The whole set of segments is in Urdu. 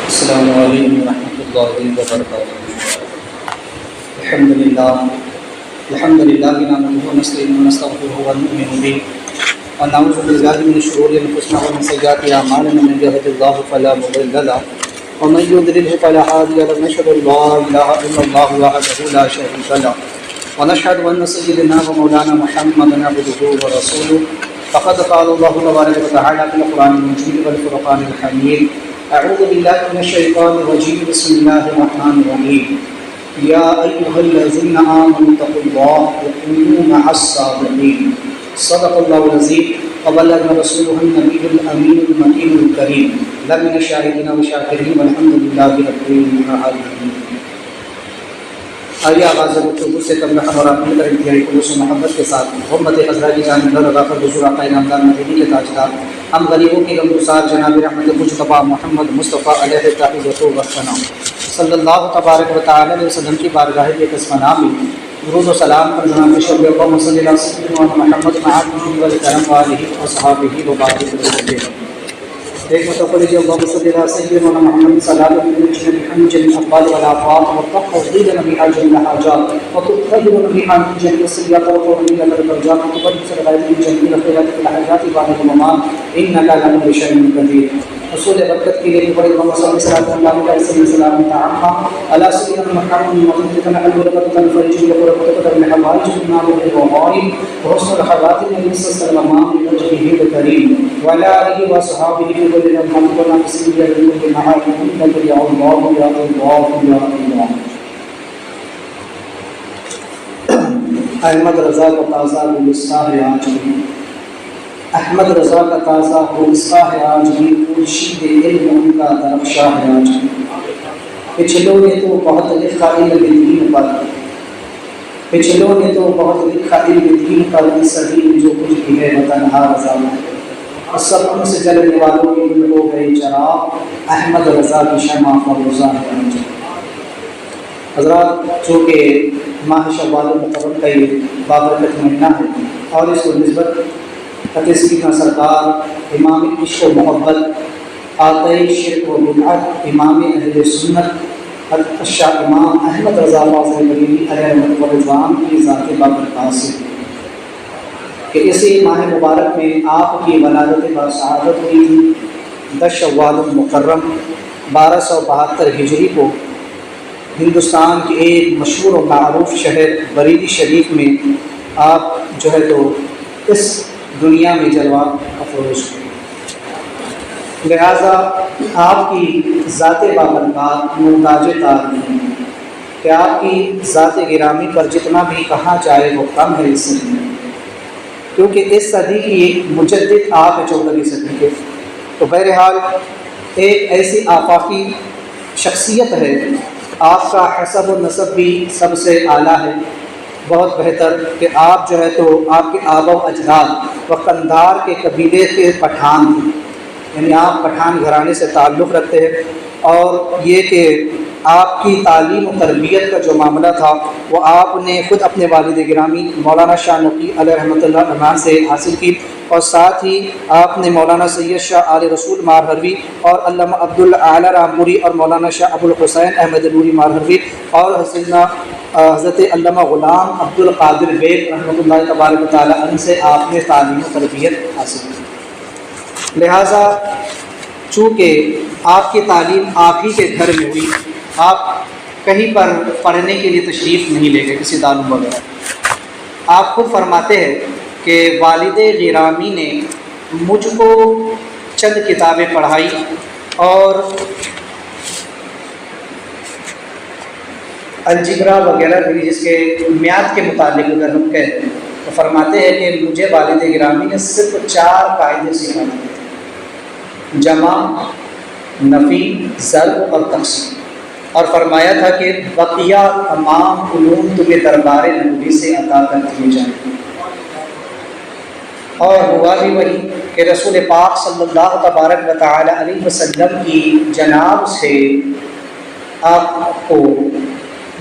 السلام علیکم ورحمۃ اللہ وبرکاتہ۔ الحمد للہ نحمده ونستعینه ونستغفره ونؤمن به ونعوذ باللہ من شرور انفسنا ومن سیئات اعمالنا، من يهده الله فلا مضل له ومن يضلل فلا هادي له، ونشهد ان لا اله الا الله وحده لا شريك له ونشهد ان سيدنا ومولانا محمدا عبده ورسوله، فقد قال الله تبارک وتعالى في القرآن المجيد والفرقان الحميد: اعوذ باللہ من الشیطان الرجیم، بسم اللہ الرحمن الرحیم، یا ایھا الذین آمنوا اتقوا اللہ وکونوا مع الصادقین، صدق اللہ العظیم وبلغنا رسولہ النبی الامین المکین الکریم، لمن الشاہدین والشاکرین والحمد للہ رب العالمین۔ آئیے آغاز گفتگو سے قبل ہم اور آپ مل کر انتہائی خلوص و محبت کے ساتھ حرمت حضرت کی جانب لگا کر حضور آقا نامدار مدینہ کے تاجدار ہم غریبوں کے غمگسار جناب رحمت مجتبیٰ محمد مصطفیٰ علیہ التحیۃ والثناء صلی اللہ تبارک و تعالی علیہ وسلم کی بارگاہ اقدس میں درود و سلام پر جناب شب اللہم صلی اللہ علیہ وسلم محمد معاذ والکرم والہ وصحابہ وبارک وسلم۔ ایک متوقع جو اللہم صلی اللہ علیہ وسلم محمد صلی اللہ علیہ وسلم جميع الاقوال والافعال وتقضي بها جميع الحاجات وتطهر بها من جميع السيئات وتطهر بها الدرجات وتقدس الغيب من جميع الخيرات في الحياة بعد الممات انك على كل شيء قدير۔ رسول برکت کے لیے بڑے محمد صلی اللہ علیہ وسلم تعالی علی سیدنا محمد وعلى آله وصحبه الفرج وقربت من حوائج النار والغائب وحسن الخواتم من وسلم وجهه الكريم وعلى آله وصحبه وسلم محمد بسم الله الرحمن الرحيم يا الله يا الله يا الله۔ احمد رضا کا تازہ گلستان ہے آج بھی، احمد رضا کا تازہ گلستان ہے آج بھی، خورشید علم ان کا درخشاں ہے آج بھی۔ پچھلوں نے تو بہت لکھا علم دین پر، پچھلوں نے تو بہت لکھا علم دین پر، اس صدی میں جو کچھ بھی ہے بتنہا رضا میں، اور سب ان سے جلنے والوں کے دل ہو گئے چراغ، احمد رضا کی شمع فروزاں ہے آج بھی۔ حضرات، چونکہ ماہ شوال المحرم کا یہ بابرکت مہینہ ہے اور اس کو نسبت سیدنا سرکار امام عشق و محبت، آقائے شرک و بدعت، امام اہل سنت الشاہ امام احمد رضا بریلوی علیہ رحمۃ اللہ کی ذات بابرکات سے کہ اسی ماہ مبارک میں آپ کی ولادت باسعادت ہوئی تھی 10 شوال المحرم 1272 ہجری کو ہندوستان کے ایک مشہور و معروف شہر بریلی شریف میں آپ جو ہے تو اس دنیا میں جلوہ افروز ہوئے۔ لہٰذا آپ کی ذات بابرکات محتاج تعریف ہے کہ آپ کی ذات گرامی پر جتنا بھی کہا جائے وہ کم ہے اس صدی میں، کیونکہ اس صدی کی مجدد آپ ہے 14ویں صدی کے۔ تو بہرحال ایک ایسی آفاقی شخصیت ہے، آپ کا حسب و نسب بھی سب سے اعلیٰ ہے، بہت بہتر کہ آپ جو ہے تو آپ کے آبا و اجداد و قندار کے قبیلے کے پٹھان تھے، یعنی آپ پٹھان گھرانے سے تعلق رکھتے ہیں، اور یہ کہ آپ کی تعلیم و تربیت کا جو معاملہ تھا وہ آپ نے خود اپنے والد گرامی مولانا شاہ نقی علیہ رحمۃ اللہ علیہ سے حاصل کی، اور ساتھ ہی آپ نے مولانا سید شاہ آل رسول مارہروی اور علامہ عبدالاعلی رامپوری اور مولانا شاہ ابو الحسین احمد نوری مارہروی اور حضرت علامہ غلام عبد القادر بیگ رحمۃ اللہ تبارک و تعالی عنہ سے آپ نے تعلیم و تربیت حاصل کی۔ لہٰذا چونکہ آپ کی تعلیم آپ ہی کے گھر میں ہوئی، آپ کہیں پر پڑھنے کے لیے تشریف نہیں لے گئے کسی دارالعلوم وغیرہ۔ آپ خود فرماتے ہیں کہ والد گرامی نے مجھ کو چند کتابیں پڑھائی، اور الجبرا وغیرہ بھی جس کے میعاد کے متعلق اگر ہم کہیں تو فرماتے ہیں کہ مجھے والد گرامی نے صرف 4 قاعدے سکھائے تھے: جمع، نفی، ضرب اور تقسیم، اور فرمایا تھا کہ بقیہ تمام علوم تمہیں دربار نبوی سے عطا کر دیے جائیں۔ اور ہوا بھی وہی کہ رسول پاک صلی اللہ تبارک و تعالی علیہ وسلم کی جناب سے آپ کو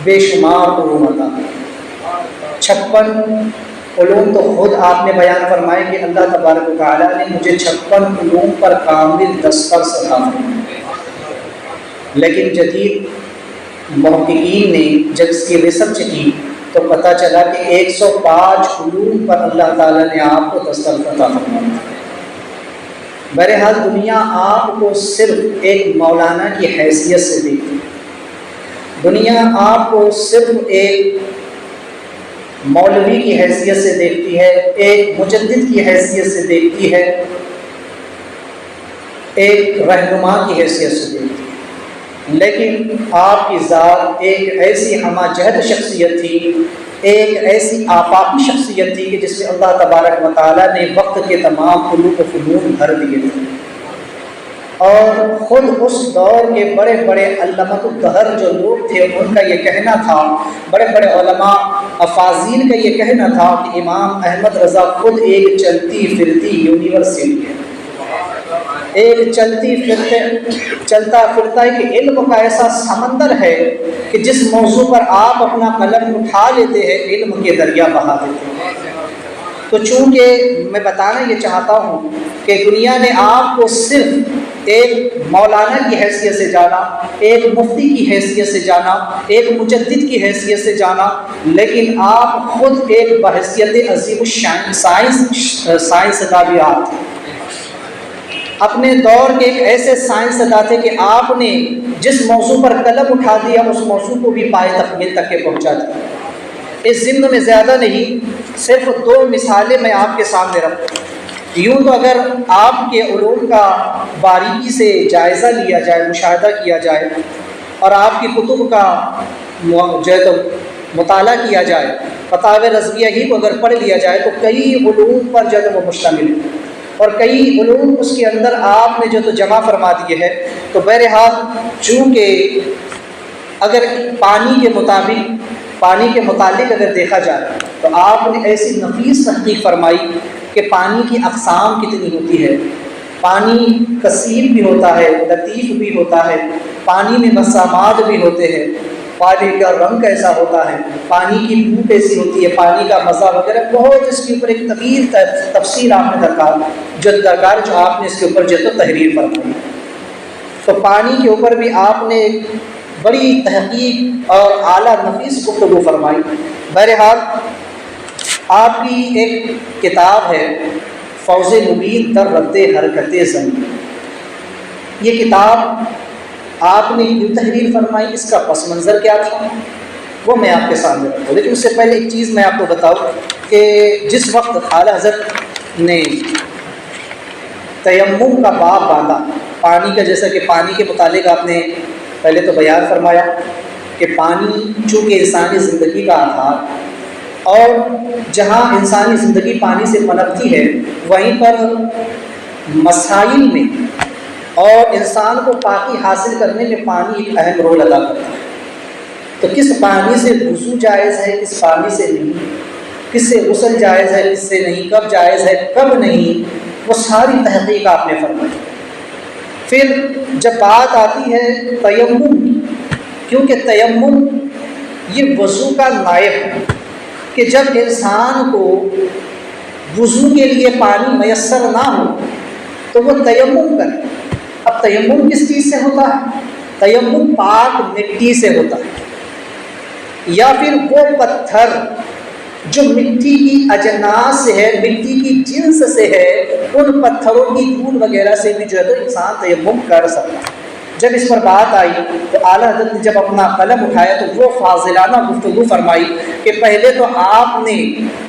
بے شمار علوم عطا، 56 علوم تو خود آپ نے بیان فرمائے کہ اللہ تبارک و تعالیٰ نے مجھے 56 علوم پر کامل دسترس عطا فرمایا۔ لیکن جدید محققین نے جب اس کی ریسرچ کی تو پتہ چلا کہ 105 علوم پر اللہ تعالیٰ نے آپ کو دسترس عطا فرمایا۔ بہرحال دنیا آپ کو صرف ایک مولانا کی حیثیت سے دیکھتی ہے، دنیا آپ کو صرف ایک مولوی کی حیثیت سے دیکھتی ہے، ایک مجدد کی حیثیت سے دیکھتی ہے، ایک رہنما کی حیثیت سے دیکھتی ہے، لیکن آپ کی ذات ایک ایسی ہمہ جہت شخصیت تھی، ایک ایسی آفاقی شخصیت تھی کہ جس میں اللہ تبارک و تعالیٰ نے وقت کے تمام علوم و فنون بھر دیے تھے، اور خود اس دور کے بڑے بڑے علامۃ الدہر جو لوگ تھے ان کا یہ کہنا تھا، بڑے بڑے علماء افاضل کا یہ کہنا تھا کہ امام احمد رضا خود ایک چلتی پھرتی یونیورسٹی ہے، ایک چلتا پھرتا ایک علم کا ایسا سمندر ہے کہ جس موضوع پر آپ اپنا قلم اٹھا لیتے ہیں علم کے دریا بہا دیتے ہیں۔ تو چونکہ میں بتانا یہ چاہتا ہوں کہ دنیا نے آپ کو صرف ایک مولانا کی حیثیت سے جانا، ایک مفتی کی حیثیت سے جانا، ایک مجدد کی حیثیت سے جانا، لیکن آپ خود ایک بحیثیت عظیم الشان سائنسداں بھی آپ تھے، اپنے دور کے ایک ایسے سائنسداں تھے کہ آپ نے جس موضوع پر قلم اٹھا دیا اس موضوع کو بھی پائے تکمیل تک کے پہنچا دیا۔ اس ضمن میں زیادہ نہیں، صرف 2 مثالیں میں آپ کے سامنے رکھتا ہوں۔ یوں تو اگر آپ کے علوم کا باریکی سے جائزہ لیا جائے، مشاہدہ کیا جائے، اور آپ کی کتب کا جو ہے تو مطالعہ کیا جائے، فتاوی رضویہ ہی کو اگر پڑھ لیا جائے تو کئی علوم پر جو ہے وہ مشتمل ہے، اور کئی علوم اس کے اندر آپ نے جو تو جمع فرما دیے ہیں۔ تو بہرحال چونکہ اگر پانی کے متعلق اگر دیکھا جائے تو آپ نے ایسی نفیس تحقیق فرمائی کہ پانی کی اقسام کتنی ہوتی ہے، پانی کثیر بھی ہوتا ہے، لطیف بھی ہوتا ہے، پانی میں مسامات بھی ہوتے ہیں، پانی کا رنگ کیسا ہوتا ہے، پانی کی بو کیسی ہوتی ہے، پانی کا مزہ وغیرہ، بہت اس کے اوپر ایک طویل تفصیل آپ نے درکار جو آپ نے اس کے اوپر جو تو تحریر فرمائی۔ تو پانی کے اوپر بھی آپ نے ایک بڑی تحقیق اور اعلیٰ نفیس گفتگو فرمائی۔ بہرحال آپ کی ایک کتاب ہے فوز مبین در رد حرکت زمین، یہ کتاب آپ نے کیوں تحریر فرمائی، اس کا پس منظر کیا تھا وہ میں آپ کے سامنے رکھوں، لیکن اس سے پہلے ایک چیز میں آپ کو بتاؤں کہ جس وقت اعلیٰ حضرت نے تیمم کا باب باندھا پانی کا، جیسا کہ پانی کے متعلق آپ نے پہلے تو بیان فرمایا کہ پانی چونکہ انسانی زندگی کا آدھار، اور جہاں انسانی زندگی پانی سے پنپتی ہے وہیں پر مسائل میں اور انسان کو پاکی حاصل کرنے میں پانی ایک اہم رول ادا کرتا ہے۔ تو کس پانی سے وضو جائز ہے، کس پانی سے نہیں، کس سے غسل جائز ہے، کس سے نہیں، کب جائز ہے کب نہیں، وہ ساری تحقیق آپ نے فرمائی۔ پھر جب بات آتی ہے تیمم کی، کیونکہ تیمم یہ وضو کا نائب ہے کہ جب انسان کو وضو کے لیے پانی میسر نہ ہو تو وہ تیمم کرے۔ اب تیمم کس چیز سے ہوتا ہے؟ تیمم پاک مٹی سے ہوتا ہے، یا پھر وہ پتھر جو مٹی کی اجناس سے ہے، مٹی کی جنس سے ہے، ان پتھروں کی دھول وغیرہ سے بھی جو ہے تو انسان تیمم کر سکتا ہے۔ جب اس پر بات آئی تو اعلیٰ حضرت نے جب اپنا قلم اٹھایا تو وہ فاضلانہ گفتگو فرمائی کہ پہلے تو آپ نے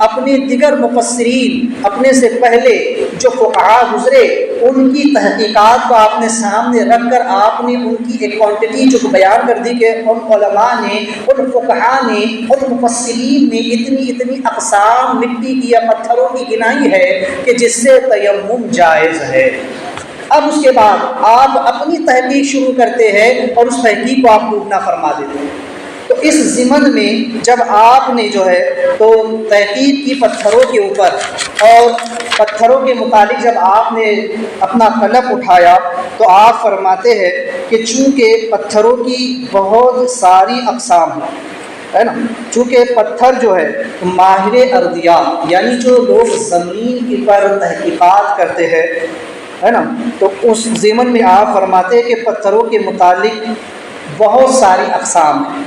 اپنے دیگر مفسرین، اپنے سے پہلے جو فقہاء گزرے ان کی تحقیقات کو آپ نے سامنے رکھ کر آپ نے ان کی ایک کوانٹٹی جو بیان کر دی کہ ان علماء نے، ان فقہاء نے، ان مفسرین نے اتنی اقسام مٹی کی یا پتھروں کی گنائی ہے کہ جس سے تیمم جائز ہے۔ اب اس کے بعد آپ اپنی تحقیق شروع کرتے ہیں اور اس تحقیق کو آپ ڈوبنا فرما دیتے ہیں۔ تو اس ضمن میں جب آپ نے جو ہے تو تحقیق کی پتھروں کے اوپر اور پتھروں کے متعلق جب آپ نے اپنا قلم اٹھایا تو آپ فرماتے ہیں کہ چونکہ پتھروں کی بہت ساری اقسام ہیں، ہے نا، چونکہ پتھر جو ہے ماہر ارضیات یعنی جو لوگ زمین کے پر تحقیقات کرتے ہیں، ہے نا، تو اس ضمن میں آپ فرماتے ہیں کہ پتھروں کے متعلق بہت ساری اقسام ہیں۔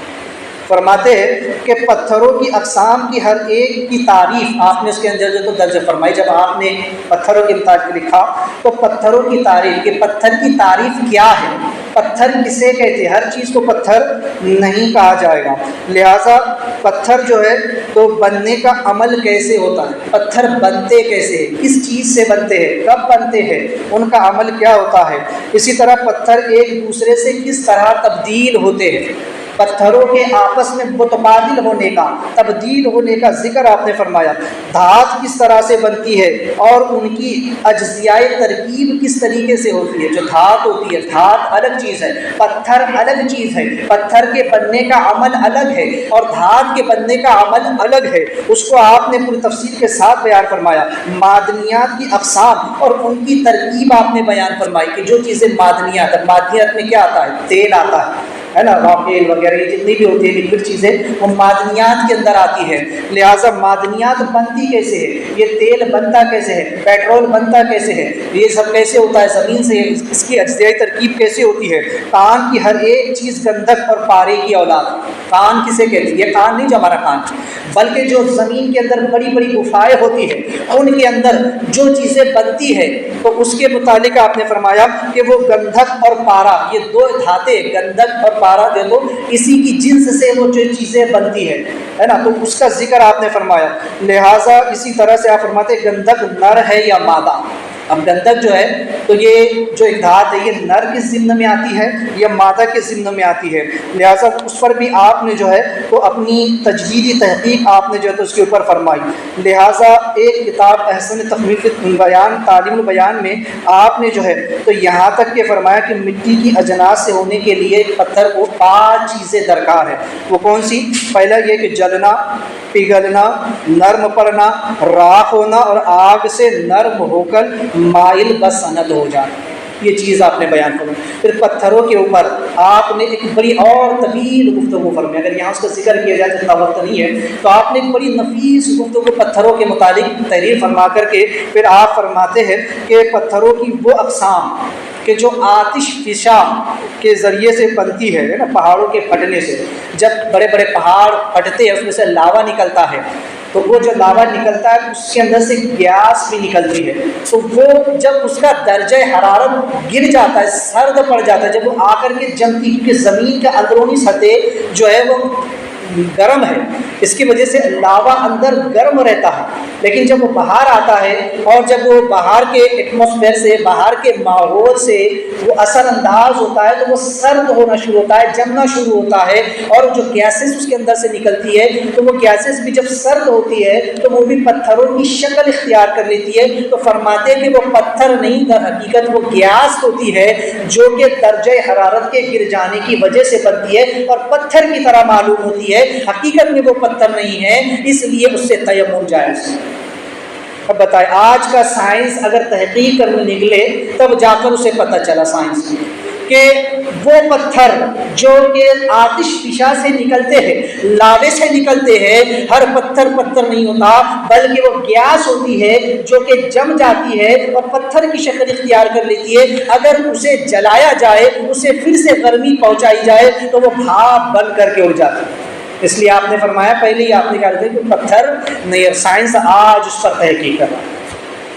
فرماتے ہیں کہ پتھروں کی اقسام کی ہر ایک کی تعریف آپ نے اس کے اندر جو تو درج فرمائی۔ جب آپ نے پتھروں کے متعلق لکھا تو پتھروں کی تعریف، کہ پتھر کی تعریف کیا ہے، پتھر کسے کہتے ہیں، ہر چیز کو پتھر نہیں کہا جائے گا۔ لہٰذا پتھر جو ہے تو بننے کا عمل کیسے ہوتا ہے، پتھر بنتے کیسے ہیں، کس چیز سے بنتے ہیں، کب بنتے ہیں، ان کا عمل کیا ہوتا ہے، اسی طرح پتھر ایک دوسرے سے کس طرح تبدیل ہوتے ہیں، پتھروں کے آپس میں متبادل ہونے کا، تبدیل ہونے کا ذکر آپ نے فرمایا، دھات کس طرح سے بنتی ہے اور ان کی اجزائے ترکیب کس طریقے سے ہوتی ہے۔ جو دھات ہوتی ہے، دھات الگ چیز ہے، پتھر الگ چیز ہے، پتھر کے بننے کا عمل الگ ہے اور دھات کے بننے کا عمل الگ ہے، اس کو آپ نے پوری تفصیل کے ساتھ بیان فرمایا۔ معدنیات کی اقسام اور ان کی ترکیب آپ نے بیان فرمائی کہ جو چیزیں معدنیات، معدنیات میں کیا آتا ہے، تیل آتا ہے نا، راکیل وغیرہ یہ جتنی بھی ہوتی ہے لکوڈ چیزیں وہ معدنیات کے اندر آتی ہے۔ لہٰذا معدنیات بنتی کیسے ہے، یہ تیل بنتا کیسے ہے، پیٹرول بنتا کیسے ہے، یہ سب کیسے ہوتا ہے، زمین سے اس کی اجزائی ترکیب کیسے ہوتی ہے۔ کان کی ہر ایک چیز گندھک اور پارے کی اولاد، کان کسے کہتی ہے، یہ کان نہیں جو ہمارا کان، بلکہ جو زمین کے اندر بڑی بڑی گفائیں ہوتی ہے ان کے اندر جو چیزیں بنتی ہے تو اس کے متعلق آپ نے فرمایا کہ وہ گندھک اور پارا، یہ دو دھاتیں گندھک اور پارا جو تو اسی کی جنس سے وہ جو چیزیں بنتی ہے نا، تو اس کا ذکر آپ نے فرمایا۔ لہٰذا اسی طرح سے آپ فرماتے ہیں گندھک نر ہے یا مادہ۔ اب گندھک جو ہے تو یہ جو ایک دھات ہے یہ نر کے ضمن میں آتی ہے یا مادہ کے ضمن میں آتی ہے، لہٰذا اس پر بھی آپ نے جو ہے تو اپنی تجویدی تحقیق آپ نے جو ہے تو اس کے اوپر فرمائی۔ لہٰذا ایک کتاب احسن تخمیف بیان تعلیم البیان میں آپ نے جو ہے تو یہاں تک کہ فرمایا کہ مٹی کی اجناس سے ہونے کے لیے پتھر کو 5 چیزیں درکار ہے۔ وہ کون سی؟ پہلا یہ کہ جلنا، پگھلنا، نرم پڑنا، راکھ ہونا اور آگ سے نرم ہو کر مائل بسند ہو جانا، یہ چیز آپ نے بیان کرنا۔ پھر پتھروں کے اوپر آپ نے ایک بڑی اور طویل گفتگو فرمائی، اگر یہاں اس کا ذکر کیا جائے تو اتنا وقت نہیں ہے، تو آپ نے ایک بڑی نفیس گفتگو پتھروں کے متعلق تحریر فرما کر کے پھر آپ فرماتے ہیں کہ پتھروں کی وہ اقسام کہ جو آتش فشاں کے ذریعے سے بنتی ہے نا، پہاڑوں کے پھٹنے سے، جب بڑے بڑے پہاڑ پھٹتے ہیں اس میں سے لاوا نکلتا ہے تو وہ جو لاوا نکلتا ہے اس کے اندر سے گیس بھی نکلتی ہے، تو وہ جب اس کا درجہ حرارت گر جاتا ہے، سرد پڑ جاتا ہے، جب وہ آ کر کے جمتی، کیونکہ زمین کا اندرونی سطح جو ہے وہ گرم ہے، اس کی وجہ سے لاوا اندر گرم رہتا ہے، لیکن جب وہ باہر آتا ہے اور جب وہ باہر کے ایٹماسفیئر سے، باہر کے ماحول سے وہ اثر انداز ہوتا ہے تو وہ سرد ہونا شروع ہوتا ہے، جمنا شروع ہوتا ہے، اور جو گیسز اس کے اندر سے نکلتی ہے تو وہ گیسز بھی جب سرد ہوتی ہے تو وہ بھی پتھروں کی شکل اختیار کر لیتی ہے، تو فرماتے ہیں کہ وہ پتھر نہیں، در حقیقت وہ گیس ہوتی ہے جو کہ درجہ حرارت کے گر جانے کی وجہ سے بنتی ہے اور پتھر کی طرح معلوم ہوتی ہے، حقیقت میں وہ پتھر نہیں ہے، اس لیے اس سے تیمم جائز۔ اب بتائیں آج کا سائنس اگر تحقیق کرنے نکلے تب جا کر اسے پتہ چلا سائنس کہ وہ پتھر جو کہ آتش فشاں سے نکلتے ہیں، لاوے سے نکلتے ہیں، ہر پتھر پتھر نہیں ہوتا بلکہ وہ گیس ہوتی ہے جو کہ جم جاتی ہے اور پتھر کی شکل اختیار کر لیتی ہے، اگر اسے جلایا جائے، اسے پھر سے گرمی پہنچائی جائے تو وہ بھاپ بن کر کے اڑ جاتی ہے۔ اس لیے آپ نے فرمایا پہلے ہی آپ نے کہا تھا کہ پتھر نہیں، سائنس آج اس پر تحقیق کر رہا ہے۔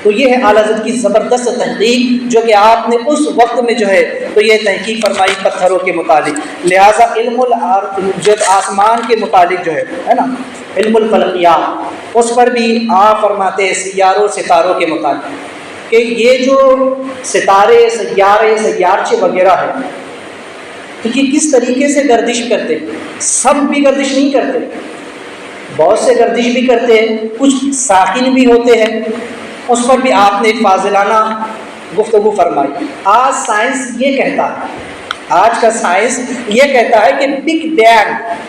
تو یہ ہے اعلیٰ حضرت کی زبردست تحقیق جو کہ آپ نے اس وقت میں جو ہے تو یہ تحقیق فرمائی پتھروں کے متعلق۔ لہٰذا علم جو آسمان کے متعلق جو ہے نا، علم الفلکیات، اس پر بھی آپ فرماتے ہیں سیاروں ستاروں کے متعلق کہ یہ جو ستارے، سیارے، سیارچے وغیرہ ہیں تو یہ کس طریقے سے گردش کرتے ہیں۔ سب بھی گردش نہیں کرتے، بہت سے گردش بھی کرتے ہیں، کچھ ساکن بھی ہوتے ہیں، اس پر بھی آپ نے ایک فاضلانہ گفتگو فرمائی۔ آج سائنس یہ کہتا ہے، آج کا سائنس یہ کہتا ہے کہ بگ بینگ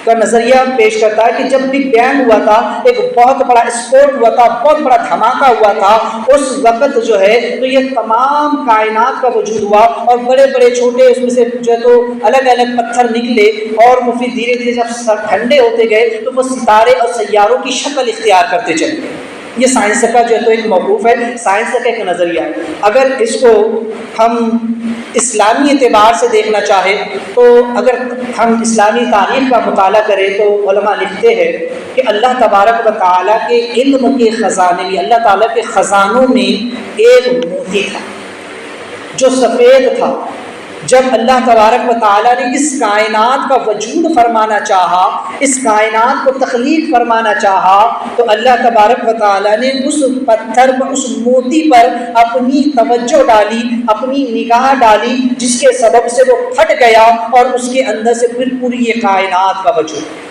کا نظریہ پیش کرتا ہے کہ جب بگ بینگ ہوا تھا، ایک بہت بڑا اسفوٹ ہوا تھا، بہت بڑا دھماکہ ہوا تھا، اس وقت جو ہے تو یہ تمام کائنات کا وجود ہوا اور بڑے بڑے چھوٹے اس میں سے جو ہے تو الگ الگ پتھر نکلے اور وہ پھر دھیرے دھیرے جب ٹھنڈے ہوتے گئے تو وہ ستارے اور سیاروں کی شکل اختیار کرتے چلے گئے۔ یہ سائنس کا جو ہے تو ایک موقوف ہے، سائنس کا ایک نظریہ ہے۔ اگر اس کو ہم اسلامی اعتبار سے دیکھنا چاہے تو اگر ہم اسلامی تاریخ کا مطالعہ کریں تو علماء لکھتے ہیں کہ اللہ تبارک و تعالیٰ کے علم کے خزانے میں، اللہ تعالیٰ کے خزانوں میں ایک موتی تھا جو سفید تھا۔ جب اللہ تبارک و تعالیٰ نے اس کائنات کا وجود فرمانا چاہا، اس کائنات کو تخلیق فرمانا چاہا، تو اللہ تبارک و تعالیٰ نے اس پتھر پر، اس موتی پر اپنی توجہ ڈالی، اپنی نگاہ ڈالی، جس کے سبب سے وہ پھٹ گیا اور اس کے اندر سے پھر پوری یہ کائنات کا وجود،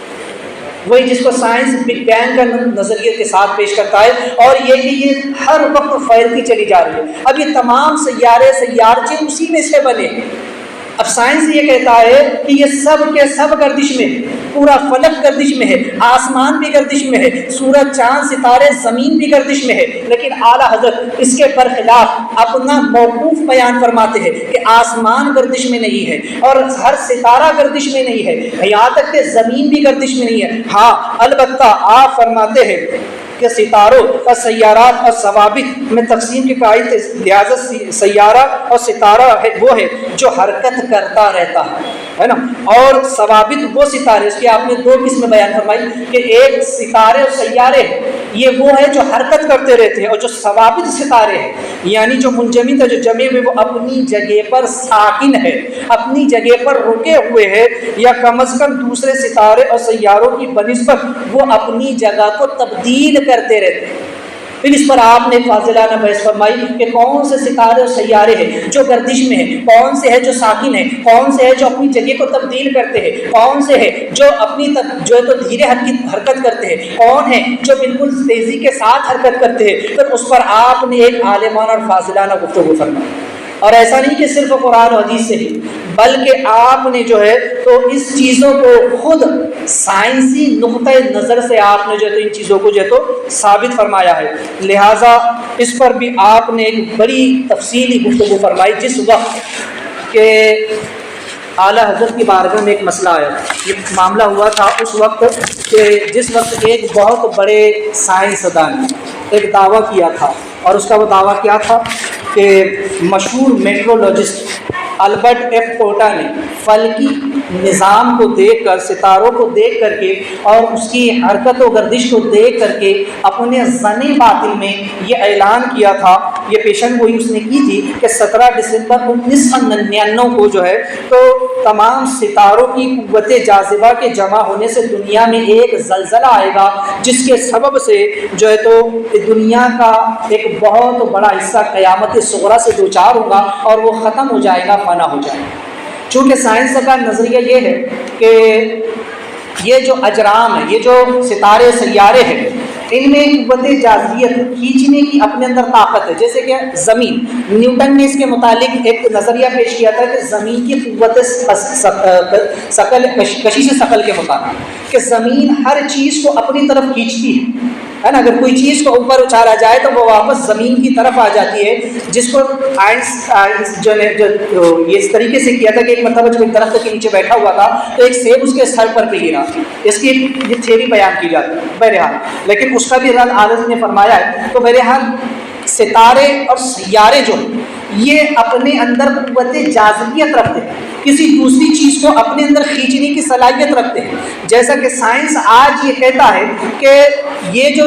وہی جس کو سائنس بگ بینگ کا نظریے کے ساتھ پیش کرتا ہے، اور یہ کہ یہ ہر وقت پھیلتی چلی جا رہی ہے۔ اب یہ تمام سیارے سیارچے اسی میں سے بنے۔ اب سائنس یہ کہتا ہے کہ یہ سب کے سب گردش میں ہے، پورا فلک گردش میں ہے، آسمان بھی گردش میں ہے، سورج چاند ستارے زمین بھی گردش میں ہے، لیکن اعلیٰ حضرت اس کے برخلاف اپنا موقوف بیان فرماتے ہیں کہ آسمان گردش میں نہیں ہے اور ہر ستارہ گردش میں نہیں ہے، یہاں تک کہ زمین بھی گردش میں نہیں ہے۔ ہاں البتہ آپ فرماتے ہیں کہ ستاروں اور سیارات اور ثوابت میں تقسیم کی قاعدے، لہٰذا سیارہ اور ستارہ ہے وہ ہے جو حرکت کرتا رہتا ہے نا، اور ثوابت وہ ستارے، اس کی آپ نے دو قسمیں بیان فرمائی کہ ایک ستارے اور سیارے یہ وہ ہے جو حرکت کرتے رہتے ہیں، اور جو ثوابت ستارے ہیں یعنی جو منجمد ہے، جو جمے ہوئے، وہ اپنی جگہ پر ساکن ہے، اپنی جگہ پر رکے ہوئے ہیں، یا کم از کم دوسرے ستارے اور سیاروں کی بنسبت وہ اپنی جگہ کو تبدیل کرتے رہتے ہیں۔ پھر اس پر آپ نے فاضلانہ بحث فرمائی کہ کون سے ستارے اور سیارے ہیں جو گردش میں ہیں، کون سے ہے جو ساکن ہے، کون سے ہے جو اپنی جگہ کو تبدیل کرتے ہیں، کون سے ہے جو اپنی جو تو دھیرے حرکت کرتے ہیں، کون ہے جو بالکل تیزی کے ساتھ حرکت کرتے ہیں۔ پھر اس پر آپ نے ایک عالمانہ اور فاضلانہ گفتگو فرمائی، اور ایسا نہیں کہ صرف قرآن و حدیث سے ہی، بلکہ آپ نے جو ہے تو اس چیزوں کو خود سائنسی نقطۂ نظر سے آپ نے جو ہے تو ان چیزوں کو جو ہے تو ثابت فرمایا ہے۔ لہٰذا اس پر بھی آپ نے ایک بڑی تفصیلی گفتگو فرمائی۔ جس وقت کہ اعلیٰ حضرت کی بارگاہ میں ایک مسئلہ آیا، یہ معاملہ ہوا تھا اس وقت کہ جس وقت ایک بہت بڑے سائنسدان ایک دعویٰ کیا تھا، اور اس کا وہ دعویٰ کیا تھا کہ مشہور میٹرولوجسٹ البرٹ ایف کوٹا نے فلکی نظام کو دیکھ کر، ستاروں کو دیکھ کر کے اور اس کی حرکت و گردش کو دیکھ کر کے اپنے ظن باطن میں یہ اعلان کیا تھا، یہ پیشن گوئی اس نے کی تھی کہ 17 دسمبر 1999 کو جو ہے تو تمام ستاروں کی قوت جاذبہ کے جمع ہونے سے دنیا میں ایک زلزلہ آئے گا، جس کے سبب سے جو ہے تو دنیا کا ایک بہت بڑا حصہ قیامت صغریٰ سے دوچار ہوگا اور وہ ختم ہو جائے گا، فنا ہو جائے گا۔ چونکہ سائنس کا نظریہ یہ ہے کہ یہ جو اجرام ہے، یہ جو ستارے سیارے ہیں، ان میں قوت جاذبیت کھینچنے کی اپنے اندر طاقت ہے۔ جیسے کہ زمین، نیوٹن نے اس کے متعلق ایک نظریہ پیش کیا تھا کہ زمین کی قوت کشش ثقل کے مطابق کہ زمین ہر چیز کو اپنی طرف کھینچتی ہے نا، اگر کوئی چیز کو اوپر اچھالا جائے تو وہ واپس زمین کی طرف آ جاتی ہے، جس کو جو نے یہ اس طریقے سے کیا تھا کہ ایک مرتبہ جب ایک درخت کے نیچے بیٹھا ہوا تھا تو ایک سیب اس کے سر پر پہ گرا، اس کی یہ تھیوری بیان کی جاتی ہے بہرحال، لیکن اس کا بھی رد عالم نے فرمایا ہے۔ تو بہرحال ستارے اور سیارے جو یہ اپنے اندر قوت جاذبیت رکھتے ہیں، کسی دوسری چیز کو اپنے اندر کھینچنے کی صلاحیت رکھتے ہیں۔ جیسا کہ سائنس آج یہ کہتا ہے کہ یہ جو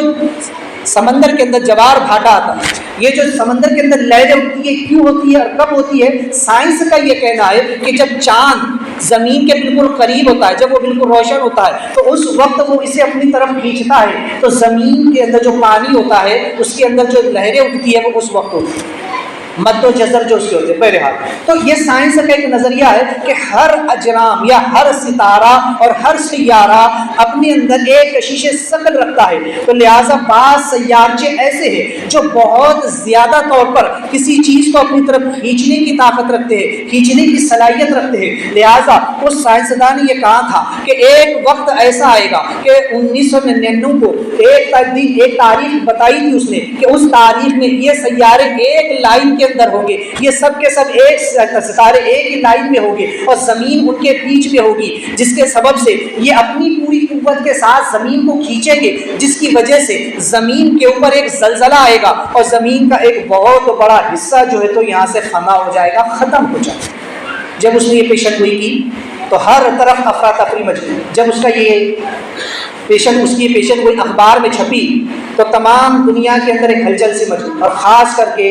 سمندر کے اندر جوار بھاٹا آتا ہے، یہ جو سمندر کے اندر لہریں ہوتی ہے کیوں ہوتی ہے اور کب ہوتی ہے، سائنس کا یہ کہنا ہے کہ جب چاند زمین کے بالکل قریب ہوتا ہے، جب وہ بالکل روشن ہوتا ہے تو اس وقت وہ اسے اپنی طرف کھینچتا ہے، تو زمین کے اندر جو پانی ہوتا ہے اس کے اندر جو لہریں اٹھتی ہے وہ اس وقت ہوتی ہے، مد و جزر جو اس کے ہوتے ہیں بہرحال۔ تو یہ سائنس کا ایک نظریہ ہے کہ ہر اجرام یا ہر ستارہ اور ہر سیارہ اپنے اندر ایک کشش ثقل رکھتا ہے، تو لہٰذا بعض سیارچے ایسے ہیں جو بہت زیادہ طور پر کسی چیز کو اپنی طرف کھینچنے کی طاقت رکھتے ہیں، کھینچنے کی صلاحیت رکھتے ہیں۔ لہٰذا اس سائنسدان نے یہ کہا تھا کہ ایک وقت ایسا آئے گا کہ 1999 کو ایک تاریخ بتائی تھی اس نے کہ اس تاریخ میں یہ سیارے ایک لائن کے اندر ہوں گے، یہ سب کے سب ایک ستارے ایک ہی لائن میں ہوں گے اور زمین ان کے بیچ میں ہوگی، جس کے سبب سے یہ اپنی پوری قوت کے ساتھ زمین کو کھینچیں گے، جس کی وجہ سے زمین کے اوپر ایک زلزلہ آئے گا اور زمین کا ایک بہت بڑا حصہ جو ہے تو یہاں سے فنا ہو جائے گا، ختم ہو جائے گا۔ جب اس نے یہ پیشن گوئی کی تو ہر طرف افراتفری مچ گئی۔ جب اس کی پیشن گوئی اخبار میں چھپی تو تمام دنیا کے اندر ایک ہلچل سی مچ گئی، اور خاص کر کے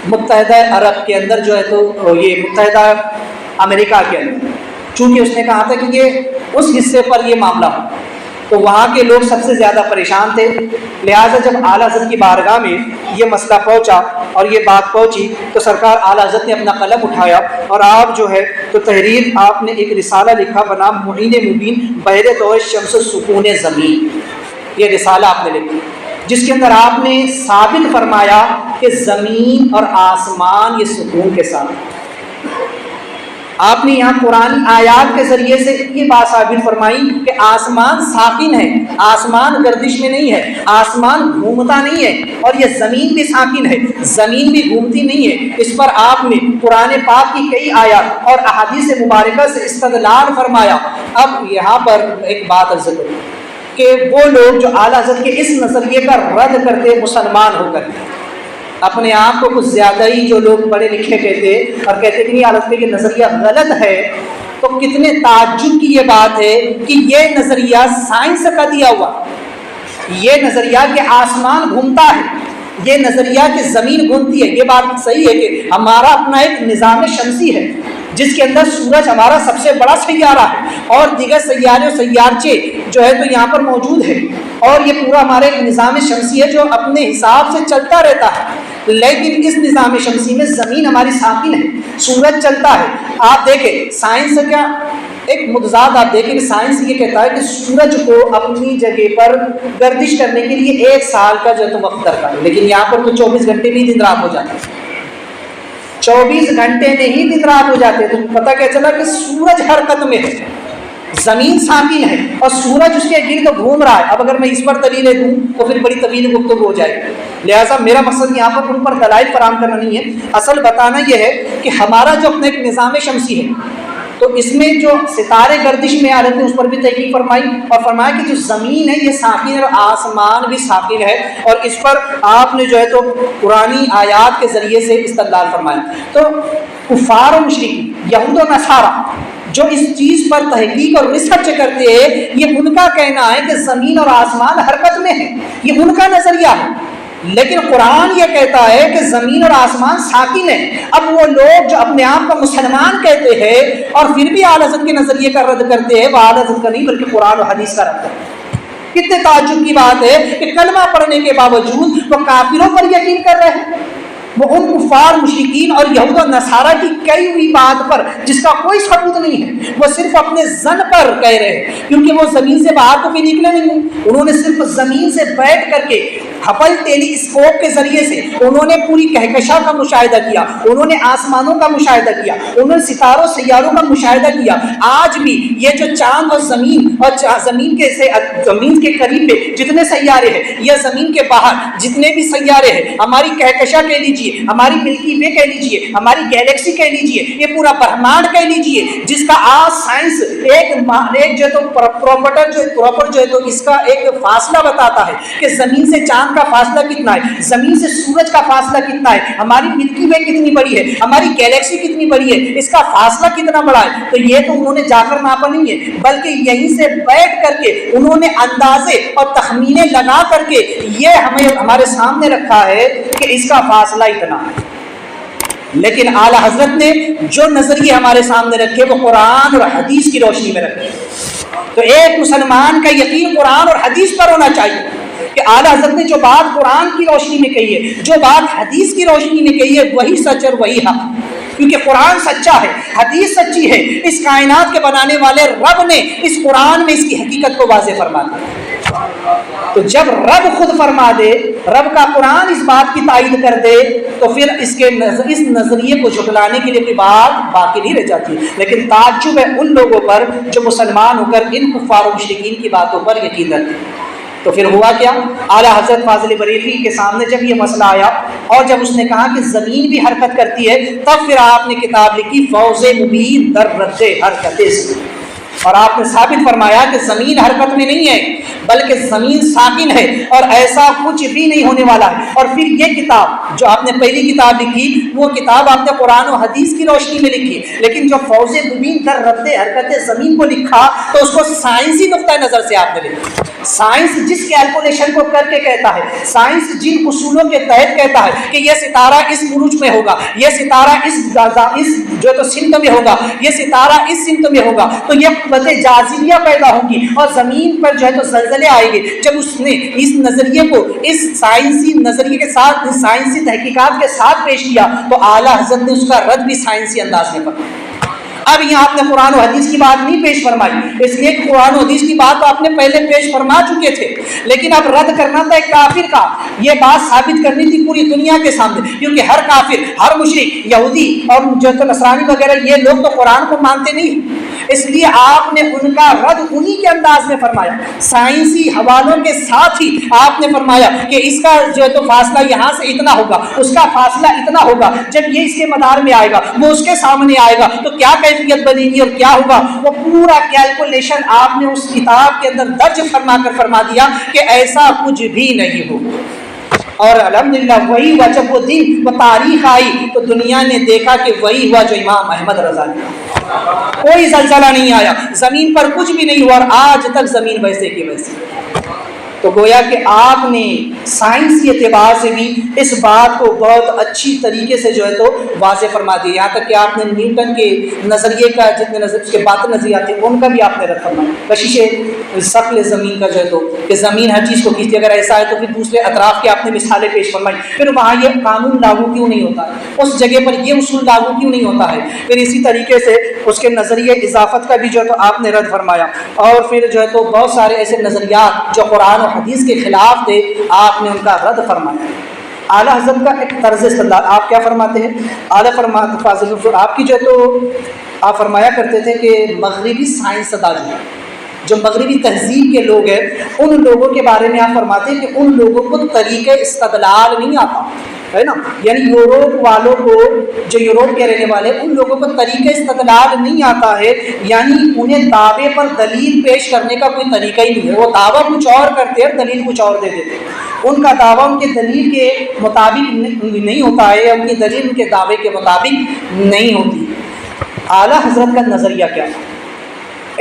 متحدہ عرب کے اندر جو ہے تو یہ متحدہ امریکہ کے اندر، چونکہ اس نے کہا تھا کہ یہ اس حصے پر یہ معاملہ ہو، تو وہاں کے لوگ سب سے زیادہ پریشان تھے۔ لہٰذا جب اعلیٰ حضرت کی بارگاہ میں یہ مسئلہ پہنچا اور یہ بات پہنچی تو سرکار اعلیٰ حضرت نے اپنا قلم اٹھایا اور آپ جو ہے تو تحریر آپ نے ایک رسالہ لکھا بنام معین مبین بحر دور شمس سکون زمین، یہ رسالہ آپ نے لکھا جس کے اندر آپ نے ثابت فرمایا کہ زمین اور آسمان یہ سکون کے ساتھ، آپ نے یہاں قرآن آیات کے ذریعے سے یہ بات ثابت فرمائی کہ آسمان ساکن ہے، آسمان گردش میں نہیں ہے، آسمان گھومتا نہیں ہے، اور یہ زمین بھی ساکن ہے، زمین بھی گھومتی نہیں ہے۔ اس پر آپ نے قرآن پاک کی کئی آیات اور احادیث مبارکہ سے استدلال فرمایا۔ اب یہاں پر ایک بات عرض کروں کہ وہ لوگ جو اعلیٰ حضرت کے اس نظریے کا رد کرتے مسلمان ہو کر، اپنے آپ کو کچھ زیادہ ہی جو لوگ پڑھے لکھے کہتے اور کہتے کہ نہیں اعلیٰ حضرت یہ نظریہ غلط ہے، تو کتنے تعجب کی یہ بات ہے کہ یہ نظریہ سائنس کا دیا ہوا، یہ نظریہ کہ آسمان گھومتا ہے، یہ نظریہ کہ زمین گھومتی ہے، یہ بات صحیح ہے کہ ہمارا اپنا ایک نظام شمسی ہے جس کے اندر سورج ہمارا سب سے بڑا سیارہ ہے اور دیگر سیارے اور سیارچے جو ہے تو یہاں پر موجود ہے، اور یہ پورا ہمارا ایک نظام شمسی ہے جو اپنے حساب سے چلتا رہتا ہے۔ لیکن اس نظام شمسی میں زمین ہماری ساکن ہے، سورج چلتا ہے۔ آپ دیکھیں سائنس کیا ایک متضاد، آپ دیکھیں کہ سائنس یہ کہتا ہے کہ سورج کو اپنی جگہ پر گردش کرنے کے لیے 1 سال کا جو ہے تو وقت درکار ہے، لیکن یہاں پر تو 24 گھنٹے میں دن رات ہو جاتے ہیں، 24 گھنٹے میں ہی دن رات ہو جاتے ہیں۔ تو پتہ کیا چلا کہ سورج حرکت میں ہے، زمین ساکن ہے اور سورج اس کے گرد گھوم رہا ہے۔ اب اگر میں اس پر دلیلیں دوں تو پھر بڑی طویل گفتگو ہو جائے گی، لہٰذا میرا مقصد یہاں پر ان پر دلائل فراہم کرنا نہیں ہے، اصل بتانا یہ ہے کہ ہمارا جو اپنا ایک نظام شمسی ہے تو اس میں جو ستارے گردش میں آ رہے تھے اس پر بھی تحقیق فرمائی اور فرمایا کہ جو زمین ہے یہ ساکن ہے اور آسمان بھی ساکن ہے، اور اس پر آپ نے جو ہے تو قرآنی آیات کے ذریعے سے استدلال فرمایا۔ تو کفار و مشرکین، یہود و نصارہ جو اس چیز پر تحقیق اور ریسرچ کرتے ہیں، یہ ان کا کہنا ہے کہ زمین اور آسمان حرکت میں ہے، یہ ان کا نظریہ ہے، لیکن قرآن یہ کہتا ہے کہ زمین اور آسمان ساکن ہے۔ اب وہ لوگ جو اپنے آپ کو مسلمان کہتے ہیں اور پھر بھی اعلیٰ حضرت کے نظریے کا رد کرتے ہیں، وہ اعلیٰ حضرت کا نہیں بلکہ قرآن و حدیث کا رد کرتے ہیں۔ کتنے تعجب کی بات ہے کہ کلمہ پڑھنے کے باوجود وہ کافروں پر یقین کر رہے ہیں، وہ ان کفار مشرکین اور یہود و نصارہ کی کہی ہوئی بات پر جس کا کوئی ثبوت نہیں ہے، وہ صرف اپنے ظن پر کہہ رہے ہیں، کیونکہ وہ زمین سے باہر تو بھی نکلے نہیں ہیں۔ انہوں نے صرف زمین سے بیٹھ کر کے ہبل ٹیلی اسکوپ کے ذریعے سے انہوں نے پوری کہکشاں کا مشاہدہ کیا، انہوں نے آسمانوں کا مشاہدہ کیا، انہوں نے ستاروں سیاروں کا مشاہدہ کیا۔ آج بھی یہ جو چاند اور زمین اور زمین کے قریب میں جتنے سیارے ہیں یا زمین کے باہر جتنے بھی سیارے ہیں، ہماری کہکشاں کہہ لیجیے، ہماری ملکی وے کہہ لیجیے، ہماری گیلیکسی کہہ لیجیے، یہ پورا برہمانڈ کہہ لیجیے، جس کا آج سائنس ایک جو ہے تو پراپر جو ہے تو اس کا ایک فاصلہ بتاتا ہے کہ زمین سے چاند کا فاصلہ کتنا ہے، زمین سے سورج کا فاصلہ کتنا ہے، ہماری ملکی وے کتنی بڑی ہے، ہماری گیلیکسی کتنی بڑی ہے، اس کا فاصلہ کتنا بڑا ہے۔ تو یہ تو انہوں نے جا کر ناپا نہیں ہے، بلکہ یہیں سے بیٹھ کر کے انہوں نے اندازے اور تخمینے لگا کر کے یہ ہمارے سامنے رکھا ہے کہ اس کا فاصلہ اتنا ہے۔ لیکن اعلیٰ حضرت نے جو نظریے ہمارے سامنے رکھے وہ قرآن اور حدیث کی روشنی میں رکھے۔ تو ایک مسلمان کا یقین قرآن اور حدیث پر ہونا چاہیے کہ اعلیٰ حضرت نے جو بات قرآن کی روشنی میں کہی ہے، جو بات حدیث کی روشنی میں کہی ہے، وہی سچ اور وہی حق، کیونکہ قرآن سچا ہے، حدیث سچی ہے۔ اس کائنات کے بنانے والے رب نے اس قرآن میں اس کی حقیقت کو واضح فرما دیا۔ تو جب رب خود فرما دے، رب کا قرآن اس بات کی تائید کر دے، تو پھر اس نظریے کو جھٹلانے کے لیے کوئی بات باقی نہیں رہ جاتی۔ لیکن تعجب ہے ان لوگوں پر جو مسلمان ہو کر ان کفار و مشرکین کی باتوں پر یقین رکھتے ہیں۔ تو تو پھر ہوا کیا؟ اعلیٰ حضرت فاضل بریلوی کے سامنے جب یہ مسئلہ آیا اور جب اس نے کہا کہ زمین بھی حرکت کرتی ہے، تب پھر آپ نے کتاب لکھی فوز مبین در رد حرکت سے، اور آپ نے ثابت فرمایا کہ زمین حرکت میں نہیں ہے بلکہ زمین ساکن ہے اور ایسا کچھ بھی نہیں ہونے والا ہے۔ اور پھر یہ کتاب جو آپ نے پہلی کتاب لکھی، وہ کتاب آپ نے قرآن و حدیث کی روشنی میں لکھی، لیکن جو فوز مبین در رد حرکت زمین کو لکھا تو اس کو سائنسی نقطۂ نظر سے آپ نے لکھا۔ سائنس جس کیلکولیشن کو کر کے کہتا ہے، سائنس جن اصولوں کے تحت کہتا ہے کہ یہ ستارہ اس بروج میں ہوگا، یہ ستارہ اس جو تو سمت میں ہوگا، یہ ستارہ اس سمت میں ہوگا، تو یہ قوت جاذبیہ پیدا ہوگی اور زمین پر جو ہے تو زلزلے آئیں گے۔ جب اس نے اس نظریے کو اس سائنسی نظریے کے ساتھ، اس سائنسی تحقیقات کے ساتھ پیش کیا تو اعلیٰ حضرت نے اس کا رد بھی سائنسی انداز میں فرمایا۔ اب یہاں آپ نے قرآن و حدیث کی بات نہیں پیش فرمائی، اس لیے کہ قرآن و حدیث کی بات تو آپ نے پہلے پیش فرما چکے تھے، لیکن اب رد کرنا تھا ایک کافر کا، یہ بات ثابت کرنی تھی پوری دنیا کے سامنے، کیونکہ ہر کافر، ہر مشرک، یہودی اور جو تو نصرانی وغیرہ یہ لوگ تو قرآن کو مانتے نہیں، اس لیے آپ نے ان کا رد انہی کے انداز میں فرمایا، سائنسی حوالوں کے ساتھ ہی آپ نے فرمایا کہ اس کا جو ہے تو فاصلہ یہاں سے اتنا ہوگا، اس کا فاصلہ اتنا ہوگا، جب یہ اس کے مدار میں آئے گا، وہ اس کے سامنے آئے گا تو کیا کیفیت بنے گی اور کیا ہوگا، وہ پورا کیلکولیشن آپ نے اس کتاب کے اندر درج فرما کر فرما دیا کہ ایسا کچھ بھی نہیں ہوگا۔ اور الحمدللہ وہی ہوا، جب وہ دن وہ تاریخ آئی تو دنیا نے دیکھا کہ وہی ہوا جو امام احمد رضا نے، کوئی زلزلہ نہیں آیا، زمین پر کچھ بھی نہیں ہوا، اور آج تک زمین ویسے کی ویسے۔ تو گویا کہ آپ نے سائنسی اعتبار سے بھی اس بات کو بہت اچھی طریقے سے جو ہے تو واضح فرما دیا، یہاں تک کہ آپ نے نیوٹن کے نظریے کا جتنے اس کے باطن نظریات تھے ان کا بھی آپ نے رد فرمایا، کشش ثقل زمین کا جو ہے تو کہ زمین ہر چیز کو کھینچتی، اگر ایسا ہے تو پھر دوسرے اطراف کے آپ نے مثالیں پیش فرمائی، پھر وہاں یہ قانون لاگو کیوں نہیں ہوتا ہے، اس جگہ پر یہ اصول لاگو کیوں نہیں ہوتا ہے، پھر اسی طریقے سے اس کے نظریے اضافت کا بھی جو ہے تو آپ نے رد فرمایا، اور پھر جو ہے تو بہت سارے ایسے نظریات جو قرآن حدیث کے خلاف تھے آپ نے ان کا رد فرمایا۔ اعلیٰ حضرت کا ایک طرز استدلال آپ کیا فرماتے ہیں، اعلیٰ فاضل آپ کی جو ہے تو آپ فرمایا کرتے تھے کہ مغربی سائنس دان جو مغربی تہذیب کے لوگ ہیں ان لوگوں کے بارے میں آپ فرماتے ہیں کہ ان لوگوں کو طریقہ استدلال نہیں آتا ہے نا، یعنی یوروپ والوں کو، جو یوروپ کے رہنے والے ان لوگوں کو طریقہ استدلال نہیں آتا ہے، یعنی انہیں دعوے پر دلیل پیش کرنے کا کوئی طریقہ ہی نہیں ہے، وہ دعویٰ کچھ اور کرتے ہیں دلیل کچھ اور دے دیتے ہیں، ان کا دعویٰ ان کے دلیل کے مطابق نہیں ہوتا ہے، ان کی دلیل ان کے دعوے کے مطابق نہیں ہوتی۔ اعلیٰ حضرت کا نظریہ کیا ہے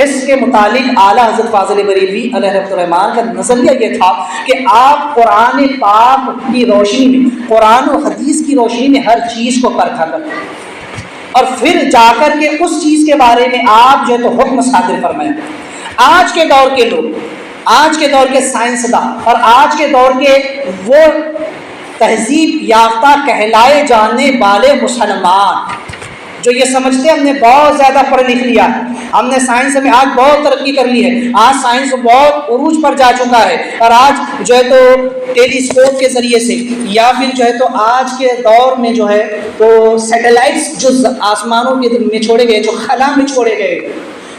اس کے متعلق؟ اعلیٰ حضرت فاضل بریلوی علیہ رحمۃ الرحمان کا نظریہ یہ تھا کہ آپ قرآن پاک کی روشنی میں، قرآن و حدیث کی روشنی میں ہر چیز کو پرکھا کریں اور پھر جا کر کے اس چیز کے بارے میں آپ جو ہے تو حکم صادر فرمائیں۔ آج کے دور کے لوگ، آج کے دور کے سائنسداں اور آج کے دور کے وہ تہذیب یافتہ کہلائے جانے والے مسلمان جو یہ سمجھتے ہیں ہم نے بہت زیادہ پڑھ لکھ لیا ہے، ہم نے سائنس میں آج بہت ترقی کر لی ہے، آج سائنس بہت عروج پر جا چکا ہے، اور آج جو ہے تو ٹیلیسکوپ کے ذریعے سے یا پھر جو ہے تو آج کے دور میں جو ہے تو سیٹلائٹس جو آسمانوں کے میں چھوڑے گئے، جو خلا میں چھوڑے گئے،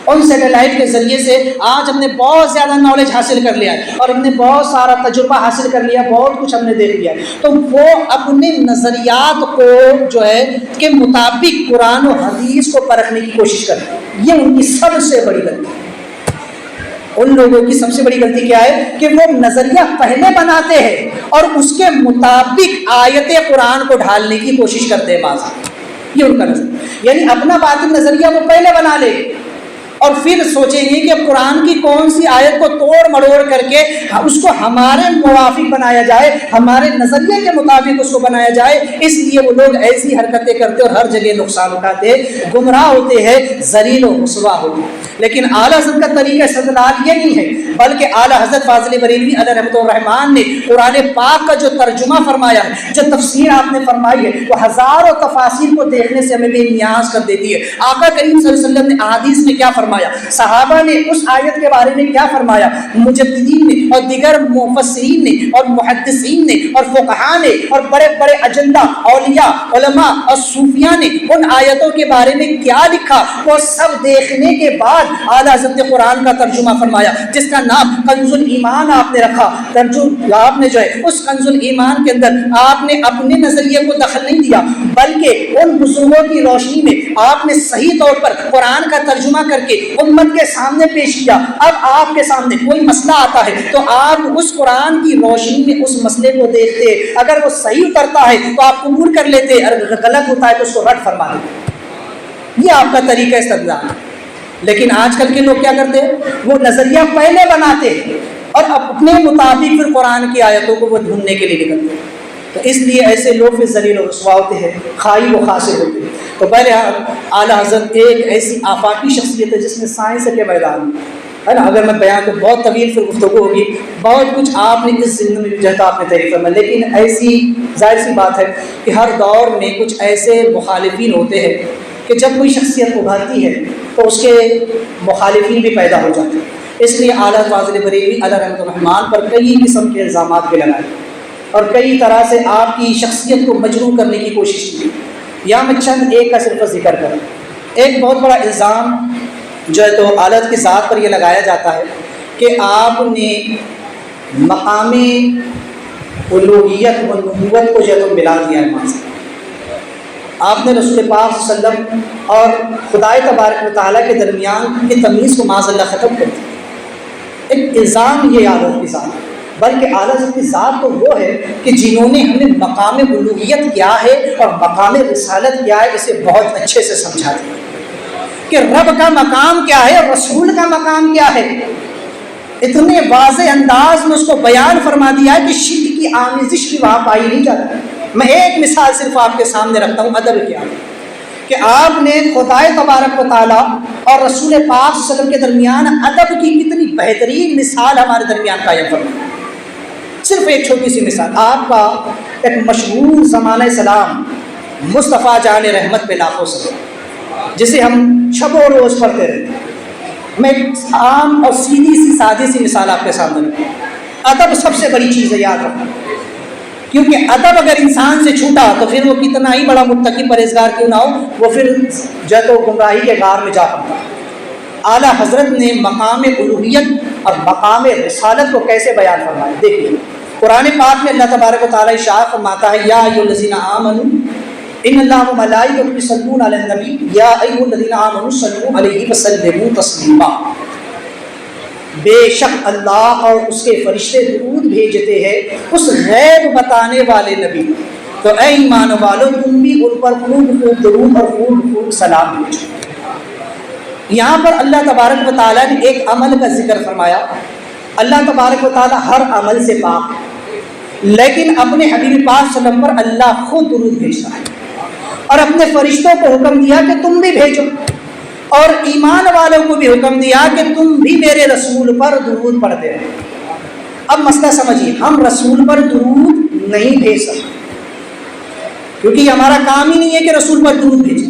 ان سیٹلائٹ کے ذریعے سے آج ہم نے بہت زیادہ نالج حاصل کر لیا ہے اور ہم نے بہت سارا تجربہ حاصل کر لیا، بہت کچھ ہم نے دیکھ لیا ہے، تو وہ اپنے نظریات کو جو ہے کے مطابق قرآن و حدیث کو پرکھنے کی کوشش کرتے ہیں، یہ ان کی سب سے بڑی غلطی ہے۔ ان لوگوں کی سب سے بڑی غلطی کیا ہے کہ وہ نظریہ پہلے بناتے ہیں اور اس کے مطابق آیت قرآن کو ڈھالنے کی کوشش کرتے ہیں، بعض یہ ان کا نظریہ، یعنی اپنا باطن نظریہ وہ پہلے بنا لے اور پھر سوچیں گے کہ قرآن کی کون سی آیت کو توڑ مڑوڑ کر کے اس کو ہمارے موافق بنایا جائے، ہمارے نظریے کے مطابق اس کو بنایا جائے، اس لیے وہ لوگ ایسی حرکتیں کرتے اور ہر جگہ نقصان اٹھاتے، گمراہ ہوتے ہیں، ذلیل و رسوا ہوتے ہیں۔ لیکن اعلیٰ حضرت کا طریقہ استدلال یہ نہیں ہے، بلکہ اعلیٰ حضرت فاضل بریلوی علیہ رحمۃ الرحمان نے قرآن پاک کا جو ترجمہ فرمایا ہے، جو تفسیر آپ نے فرمائی ہے، وہ ہزاروں تفاسیر کو دیکھنے سے ہمیں بے نیاز کر دیتی ہے۔ آقا کریم صلی اللہ علیہ وسلم نے احادیث میں کیا فرمایا؟ فرمایا، صحابہ نے اس آیت کے بارے میں کیا فرمایا، مجددین نے اور دیگر مفسرین نے اور محدثین نے اور فقہاء نے اور بڑے بڑے اجندہ اولیاء علماء اور صوفیاء نے ان آیتوں کے بارے میں کیا لکھا، وہ سب دیکھنے کے بعد اعلیٰ حضرت نے قرآن کا ترجمہ فرمایا، جس کا نام کنز الایمان آپ نے رکھا۔ آپ نے جو ہے اس کنز الایمان کے اندر آپ نے اپنے نظریے کو دخل نہیں دیا، بلکہ ان بزرگوں کی روشنی میں آپ نے صحیح طور پر قرآن کا ترجمہ کر کے امت کے سامنے پیش کیا۔ اب آپ کے سامنے کوئی مسئلہ آتا ہے تو آپ اس قرآن کی روشنی میں اس مسئلے کو دیکھتے، اگر وہ صحیح اترتا ہے تو آپ قبول کر لیتے، اگر غلط ہوتا ہے تو اس کو رد فرما دیتے۔ یہ آپ کا طریقہ استدلال۔ لیکن آج کل کے لوگ کیا کرتے ہیں، وہ نظریہ پہلے بناتے اور اپنے مطابق پھر قرآن کی آیتوں کو وہ ڈھونڈنے کے لیے نکلتے ہیں۔ تو اس لیے ایسے لوگ پھر ذلیل و رسوا ہوتے ہیں، خائی و خاسر ہوتے ہیں۔ تو پہلے اعلیٰ حضرت ایک ایسی آفاقی شخصیت ہے جس نے سائنس کے میدان میں ہے نا، اگر میں بیان تو بہت طویل پھر گفتگو ہوگی، بہت کچھ آپ نے اس زندگی میں جو ہے آپ نے تعریف فرمایا، لیکن ایسی ظاہر سی بات ہے کہ ہر دور میں کچھ ایسے مخالفین ہوتے ہیں کہ جب کوئی شخصیت ابھرتی ہے تو اس کے مخالفین بھی پیدا ہو جاتے ہیں۔ اس لیے اعلیٰ فاضل بریلوی علیہ رحمۃ الرحمان پر کئی قسم کے الزامات بھی لگائے اور کئی طرح سے آپ کی شخصیت کو مجروح کرنے کی کوشش کی۔ یا میں چند ایک کا صرف ذکر کروں۔ ایک بہت بڑا الزام جو ہے تو اعلیٰ کی ذات پر یہ لگایا جاتا ہے کہ آپ نے مقام الوہیت و نبوت کو جو ہے تو ملا دیا ہے ماں سے۔ آپ نے رسول پاک صلی اللہ علیہ وسلم اور خدائے تبارک و تعالیٰ کے درمیان کی تمیز کو معاذ اللہ ختم کر دیا۔ ایک الزام یہ اعلیٰ کی ذات، بلکہ اعلیٰ کی ذات تو وہ ہے کہ جنہوں نے ہمیں مقام الوہیت کیا ہے اور مقام رسالت کیا ہے اسے بہت اچھے سے سمجھا دیا کہ رب کا مقام کیا ہے اور رسول کا مقام کیا ہے۔ اتنے واضح انداز میں اس کو بیان فرما دیا ہے کہ شرک کی آمیزش بھی وہاں پائی نہیں جاتی۔ میں ایک مثال صرف آپ کے سامنے رکھتا ہوں ادب کیا کہ آپ نے خدائے تبارک و تعالیٰ اور رسول پاک صلی اللہ علیہ وسلم کے درمیان ادب کی کتنی بہترین مثال ہمارے درمیان قائم فرمائی۔ صرف ایک چھوٹی سی مثال، آپ کا ایک مشہور زمانہ سلام مصطفیٰ جان رحمت پہ لاکھوں سلام، جسے ہم شب و روز پڑھتے رہتے ہیں۔ میں ایک عام اور سیدھی سی سادی سی مثال آپ کے سامنے رکھوں۔ ادب سب سے بڑی چیز ہے، یاد رکھنا، کیونکہ ادب اگر انسان سے چھوٹا تو پھر وہ کتنا ہی بڑا متقی پرہیزگار کیوں نہ ہو، وہ پھر جو ہے تو گمراہی کے غار میں جا پڑتا ہے۔ اعلیٰ حضرت نے مقام الوہیت اور مقام رسالت کو کیسے بیان فرمایا، دیکھیے قرآن پاک میں اللہ تبارک و تعالیٰ ارشاد فرماتا ہے، یا ایھا الذین آمنوا ان اللہ و ملائکتہ یصلون علی النبی یا ایھا الذین آمنوا صلوا علیہ وسلموا تسلیما۔ بے شک اللہ اور اس کے فرشتے درود بھیجتے ہیں اس غیب بتانے والے نبی، تو اے ایمان والو تم بھی ان پر خوب خوب درود اور خوب خوب سلام بھیجو۔ یہاں پر اللہ تبارک و تعالیٰ نے ایک عمل کا ذکر فرمایا۔ اللہ تبارک و تعالیٰ ہر عمل سے پاک ہے، لیکن اپنے حبیب پاک صلی اللہ علیہ وسلم پر اللہ خود درود بھیجتا ہے اور اپنے فرشتوں کو حکم دیا کہ تم بھی بھیجو، اور ایمان والوں کو بھی حکم دیا کہ تم بھی میرے رسول پر درود پڑھتے رہو۔ اب مسئلہ سمجھیے، ہم رسول پر درود نہیں بھیج سکتے کیونکہ یہ ہمارا کام ہی نہیں ہے کہ رسول پر درود بھیجیں۔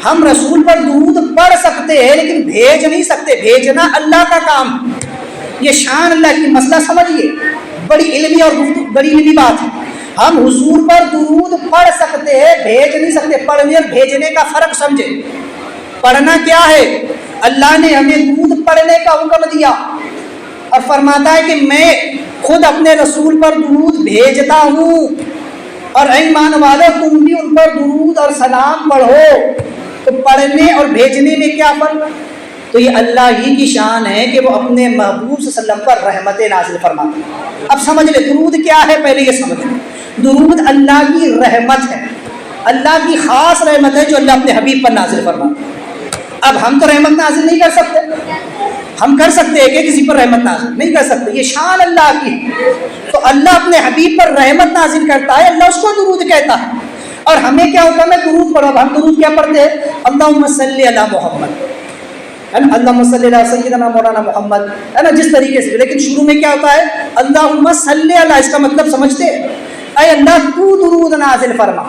ہم رسول پر درود پڑھ سکتے ہیں لیکن بھیج نہیں سکتے، بھیجنا اللہ کا کام، یہ شان اللہ کی۔ مسئلہ سمجھیے، بڑی علمی اور بڑی علمی بات ہے۔ ہم حضور پر درود پڑھ سکتے ہیں، بھیج نہیں سکتے۔ پڑھنے اور بھیجنے کا فرق سمجھے۔ پڑھنا کیا ہے، اللہ نے ہمیں درود پڑھنے کا حکم دیا اور فرماتا ہے کہ میں خود اپنے رسول پر درود بھیجتا ہوں، اور اے ایمان والو تم بھی ان پر درود اور سلام پڑھو۔ تو پڑھنے اور بھیجنے میں کیا فرق؟ تو یہ اللہ ہی کی شان ہے کہ وہ اپنے محبوب صلی اللہ علیہ وسلم پر رحمت نازل فرماتے ہیں۔ اب سمجھ لے درود کیا ہے، پہلے یہ سمجھ لیں۔ درود اللہ کی رحمت ہے، اللہ کی خاص رحمت ہے جو اللہ اپنے حبیب پر نازل فرماتے ہیں۔ اب ہم تو رحمت نازل نہیں کر سکتے، ہم کر سکتے ہیں کہ کسی پر رحمت نازل نہیں کر سکتے، یہ شان اللہ کی۔ تو اللہ اپنے حبیب پر رحمت نازل کرتا ہے، اللہ اس کو درود کہتا ہے، اور ہمیں کیا حکم ہے، درود پڑھو۔ ہم درود کیا پڑھتے ہیں، اللہم صلی علی محمد، ہے نا، اللہم صلی علی سیدنا مولانا محمد، ہے نا، جس طریقے سے۔ لیکن شروع میں کیا ہوتا ہے، اللہم صلی علی، اس کا مطلب سمجھتے ہیں، اے اللہ تو درود نازل فرما۔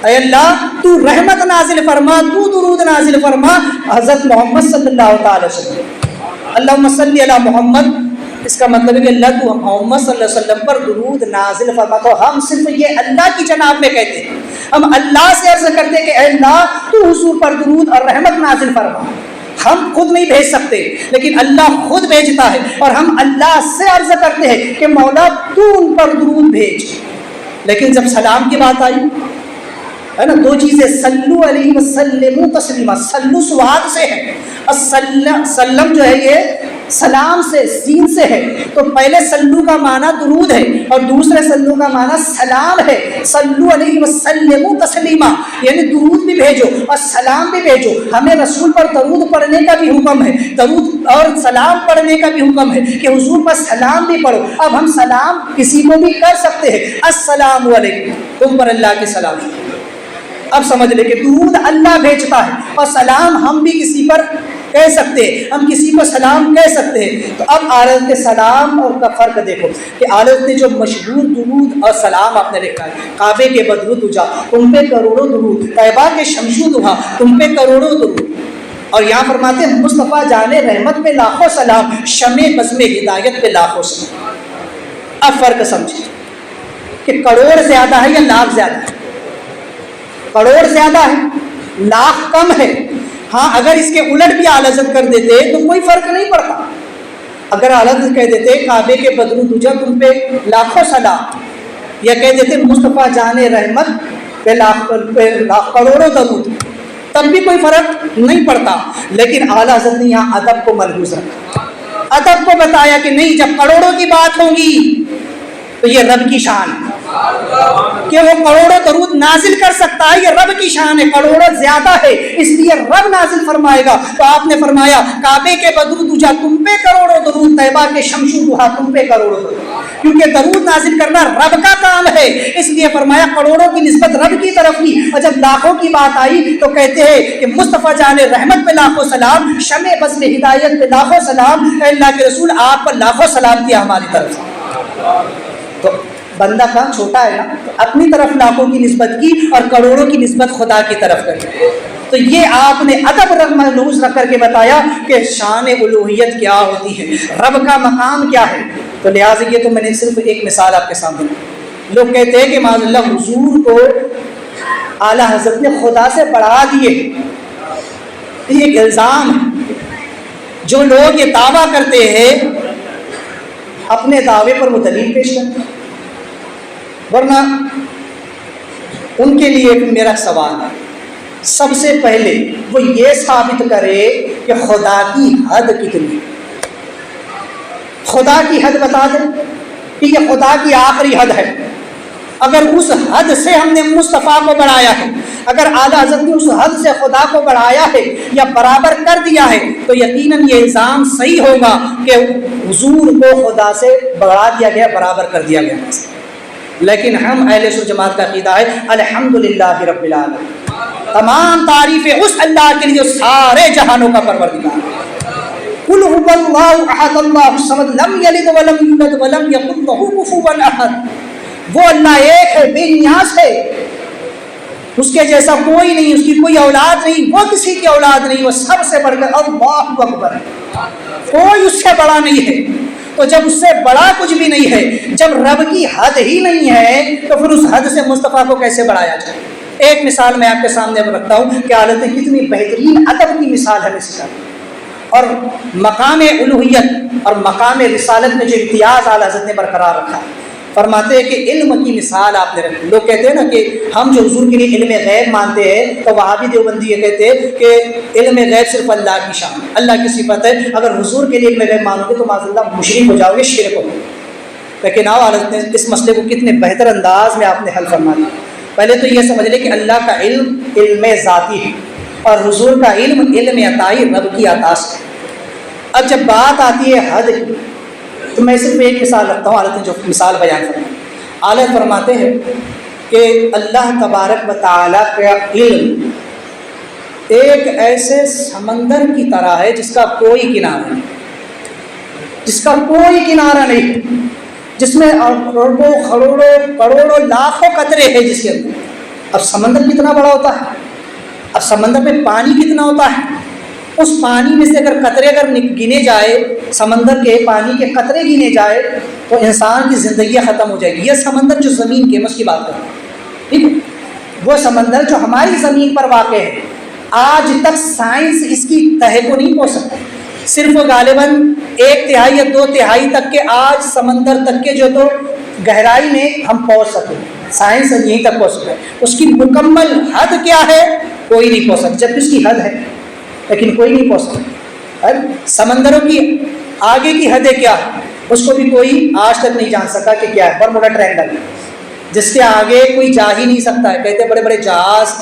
اے اللہ تو رحمت نازل فرما، تو درود نازل فرما حضرت محمد صلی اللہ تعالی وسلم۔ اللہم صلی علی محمد، اس کا مطلب ہے کہ اللہ تو محمد صلی اللہ علیہ وسلم پر درود نازل فرما۔ تو ہم صرف یہ اللہ کی جناب میں کہتے ہیں، ہم اللہ سے عرض کرتے ہیں کہ اے اللہ تو حضور پر درود اور رحمت نازل فرما۔ ہم خود نہیں بھیج سکتے لیکن اللہ خود بھیجتا ہے، اور ہم اللہ سے عرض کرتے ہیں کہ مولا تو ان پر درود بھیج۔ لیکن جب سلام کی بات آئی ہے نا، دو چیزیں، صلو علیہ وسلم تسلیما، صلو سواد سے ہے، سلم جو ہے یہ سلام سے، سین سے ہے، تو پہلے صلو کا معنی درود ہے اور دوسرے صلو کا معنی سلام ہے۔ صلو علیہ وسلم تسلیما یعنی درود بھی بھیجو اور سلام بھی بھیجو۔ ہمیں رسول پر درود پڑھنے کا بھی حکم ہے، درود اور سلام پڑھنے کا بھی حکم ہے کہ حضور پر سلام بھی پڑھو۔ اب ہم سلام کسی کو بھی کر سکتے ہیں، السلام علیکم، تم پر اللہ کے سلام۔ اب سمجھ لے کہ درود اللہ بھیجتا ہے اور سلام ہم بھی کسی پر کہہ سکتے ہیں، ہم کسی کو سلام کہہ سکتے ہیں۔ تو اب عارض کے سلام اور کا فرق دیکھو کہ عارض نے جو مشہور درود اور سلام آپ نے لکھا ہے، کعبے کے بدرو تجا، تم پہ کروڑوں درود، طیبہ کے شمشو دہا، تم پہ کروڑوں درود۔ اور یہاں فرماتے ہیں مصطفیٰ جان رحمت پہ لاکھوں سلام، شمع بزم ہدایت پہ لاکھوں سلام۔ اب فرق سمجھے کہ کروڑ زیادہ ہے یا لاکھ زیادہ ہے؟ کروڑ زیادہ ہے، لاکھ کم ہے۔ ہاں اگر اس کے الٹ بھی اعلی حضرت کر دیتے تو کوئی فرق نہیں پڑتا۔ اگر اعلی حضرت کہہ دیتے کعبے کے بدرو تجا تم پہ لاکھوں سلام، یا کہہ دیتے مصطفیٰ جان رحمت پہ لاکھ کروڑوں درود، تب بھی کوئی فرق نہیں پڑتا۔ لیکن اعلیٰ حضرت نے یہاں ادب کو ملحوظ رکھا، ادب کو بتایا کہ نہیں، جب کروڑوں کی بات ہوگی تو یہ رب کی شان ہے کہ وہ کروڑوں درود نازل کر سکتا ہے، یہ رب کی شان ہے، کروڑوں زیادہ ہے اس لیے رب نازل فرمائے گا۔ تو آپ نے فرمایا کعبے کے بدرو تجا تم پہ کروڑوں درود، طیبہ کے شمشو دہا تم پہ کروڑوں درود، کیونکہ درود نازل کرنا رب کا کام ہے، اس لیے فرمایا کروڑوں کی نسبت رب کی طرف کی۔ اور جب لاکھوں کی بات آئی تو کہتے ہیں کہ مصطفیٰ جان رحمت پہ لاکھوں سلام، شمع بزم ہدایت پہ لاکھوں سلام، اے اللہ کے رسول آپ پر لاکھوں سلام کیا ہماری طرف سے۔ تو بندہ کام چھوٹا ہے نا، تو اپنی طرف لاکھوں کی نسبت کی اور کروڑوں کی نسبت خدا کی طرف کر دی۔ تو یہ آپ نے ادب ملحوظ رکھ کر کے بتایا کہ شان الوہیت کیا ہوتی ہے، رب کا مقام کیا ہے۔ تو لہٰذا یہ تو میں نے صرف ایک مثال آپ کے سامنے، لوگ کہتے ہیں کہ معاذ اللہ حضور کو اعلیٰ حضرت نے خدا سے بڑھا دیے، یہ ایک الزام ہے۔ جو لوگ یہ دعویٰ کرتے ہیں اپنے دعوے پر وہ دلیل پیش کرتے ہیں، ورنہ ان کے لیے میرا سوال ہے، سب سے پہلے وہ یہ ثابت کرے کہ خدا کی حد کتنی، خدا کی حد بتا دیں کہ یہ خدا کی آخری حد ہے۔ اگر اس حد سے ہم نے مصطفیٰ کو بڑھایا ہے، اگر اعلیٰ حضرت نے اس حد سے خدا کو بڑھایا ہے یا برابر کر دیا ہے، تو یقیناً یہ الزام صحیح ہوگا کہ حضور کو خدا سے بڑھا دیا گیا، برابر کر دیا گیا۔ لیکن ہم اہل سنت جماعت کا عقیدہ ہے الحمدللہ رب العالمین، تمام تعریفیں اس اللہ کے لیے جو سارے جہانوں کا پروردگار ہے۔ قل هو اللہ احد اللہ الصمد لم یلد ولم یولد ولم یکن لہ کفوا احد، وہ اللہ ایک ہے، بے نیاز ہے، اس کے جیسا کوئی نہیں، اس کی کوئی اولاد نہیں، وہ کسی کی اولاد نہیں، وہ سب سے بڑھ کر اللہ اکبر ہے، کوئی اس سے بڑا نہیں ہے۔ تو جب اس سے بڑا کچھ بھی نہیں ہے، جب رب کی حد ہی نہیں ہے، تو پھر اس حد سے مصطفیٰ کو کیسے بڑھایا جائے؟ ایک مثال میں آپ کے سامنے رکھتا ہوں کہ حالت کتنی بہترین ادب کی مثال ہے مثال، اور مقام الوہیت اور مقام رسالت میں جو امتیاز اعلیٰ حضرت نے برقرار رکھا ہے۔ فرماتے ہیں کہ علم کی مثال آپ نے رکھی۔ لوگ کہتے ہیں نا کہ ہم جو حضور کے لیے علم غیب مانتے ہیں، تو وہابی دیوبندی یہ کہتے ہیں کہ علم غیب صرف اللہ کی شان، اللہ کی صفت ہے، اگر حضور کے لیے علم غیب مانو گے تو معاذ اللہ مشرک ہو جاؤ گے، شرک ہو گے۔ لیکن آؤ حضرت نے اس مسئلے کو کتنے بہتر انداز میں آپ نے حل فرما دیا۔ پہلے تو یہ سمجھ لیں کہ اللہ کا علم علم ذاتی ہے اور حضور کا علم علم عطائی رب کی عطا سے۔ اب جب بات آتی ہے حد کی، تو میں صرف ایک مثال رکھتا ہوں، حالت جو مثال بیان فرمائے۔ اعلیٰ فرماتے ہیں کہ اللہ تبارک و تعالیٰ کا علم ایک ایسے سمندر کی طرح ہے جس کا کوئی کنارہ نہیں، جس کا کوئی کنارہ نہیں، جس میں اربوں کروڑوں لاکھوں قطرے ہیں جس کے اندر، اب سمندر کتنا بڑا ہوتا ہے، اب سمندر میں پانی کتنا ہوتا ہے، اس پانی میں سے اگر قطرے اگر گنے جائے، سمندر کے پانی کے قطرے گنے جائے تو انسان کی زندگی ختم ہو جائے گی۔ یہ سمندر جو زمین کے مس کی بات کریں، ٹھیک ہے، وہ سمندر جو ہماری زمین پر واقع ہے، آج تک سائنس اس کی تہہ کو نہیں پہنچ سکتا، صرف غالباً 1/3 یا 2/3 تک کے آج سمندر تک کے جو تو گہرائی میں ہم پہنچ سکے، سائنس یہیں تک پہنچ سکے، اس کی مکمل حد کیا ہے کوئی نہیں پہنچ سکتا، جبکہ اس کی حد ہے لیکن کوئی نہیں پہنچ سکتا۔ سمندروں کی آگے کی حدیں کیا ہے اس کو بھی کوئی آج تک نہیں جان سکا کہ کیا ہے، برموڈا ٹرائنگل جس کے آگے کوئی جا ہی نہیں سکتا ہے۔ کہتے بڑے بڑے جہاز،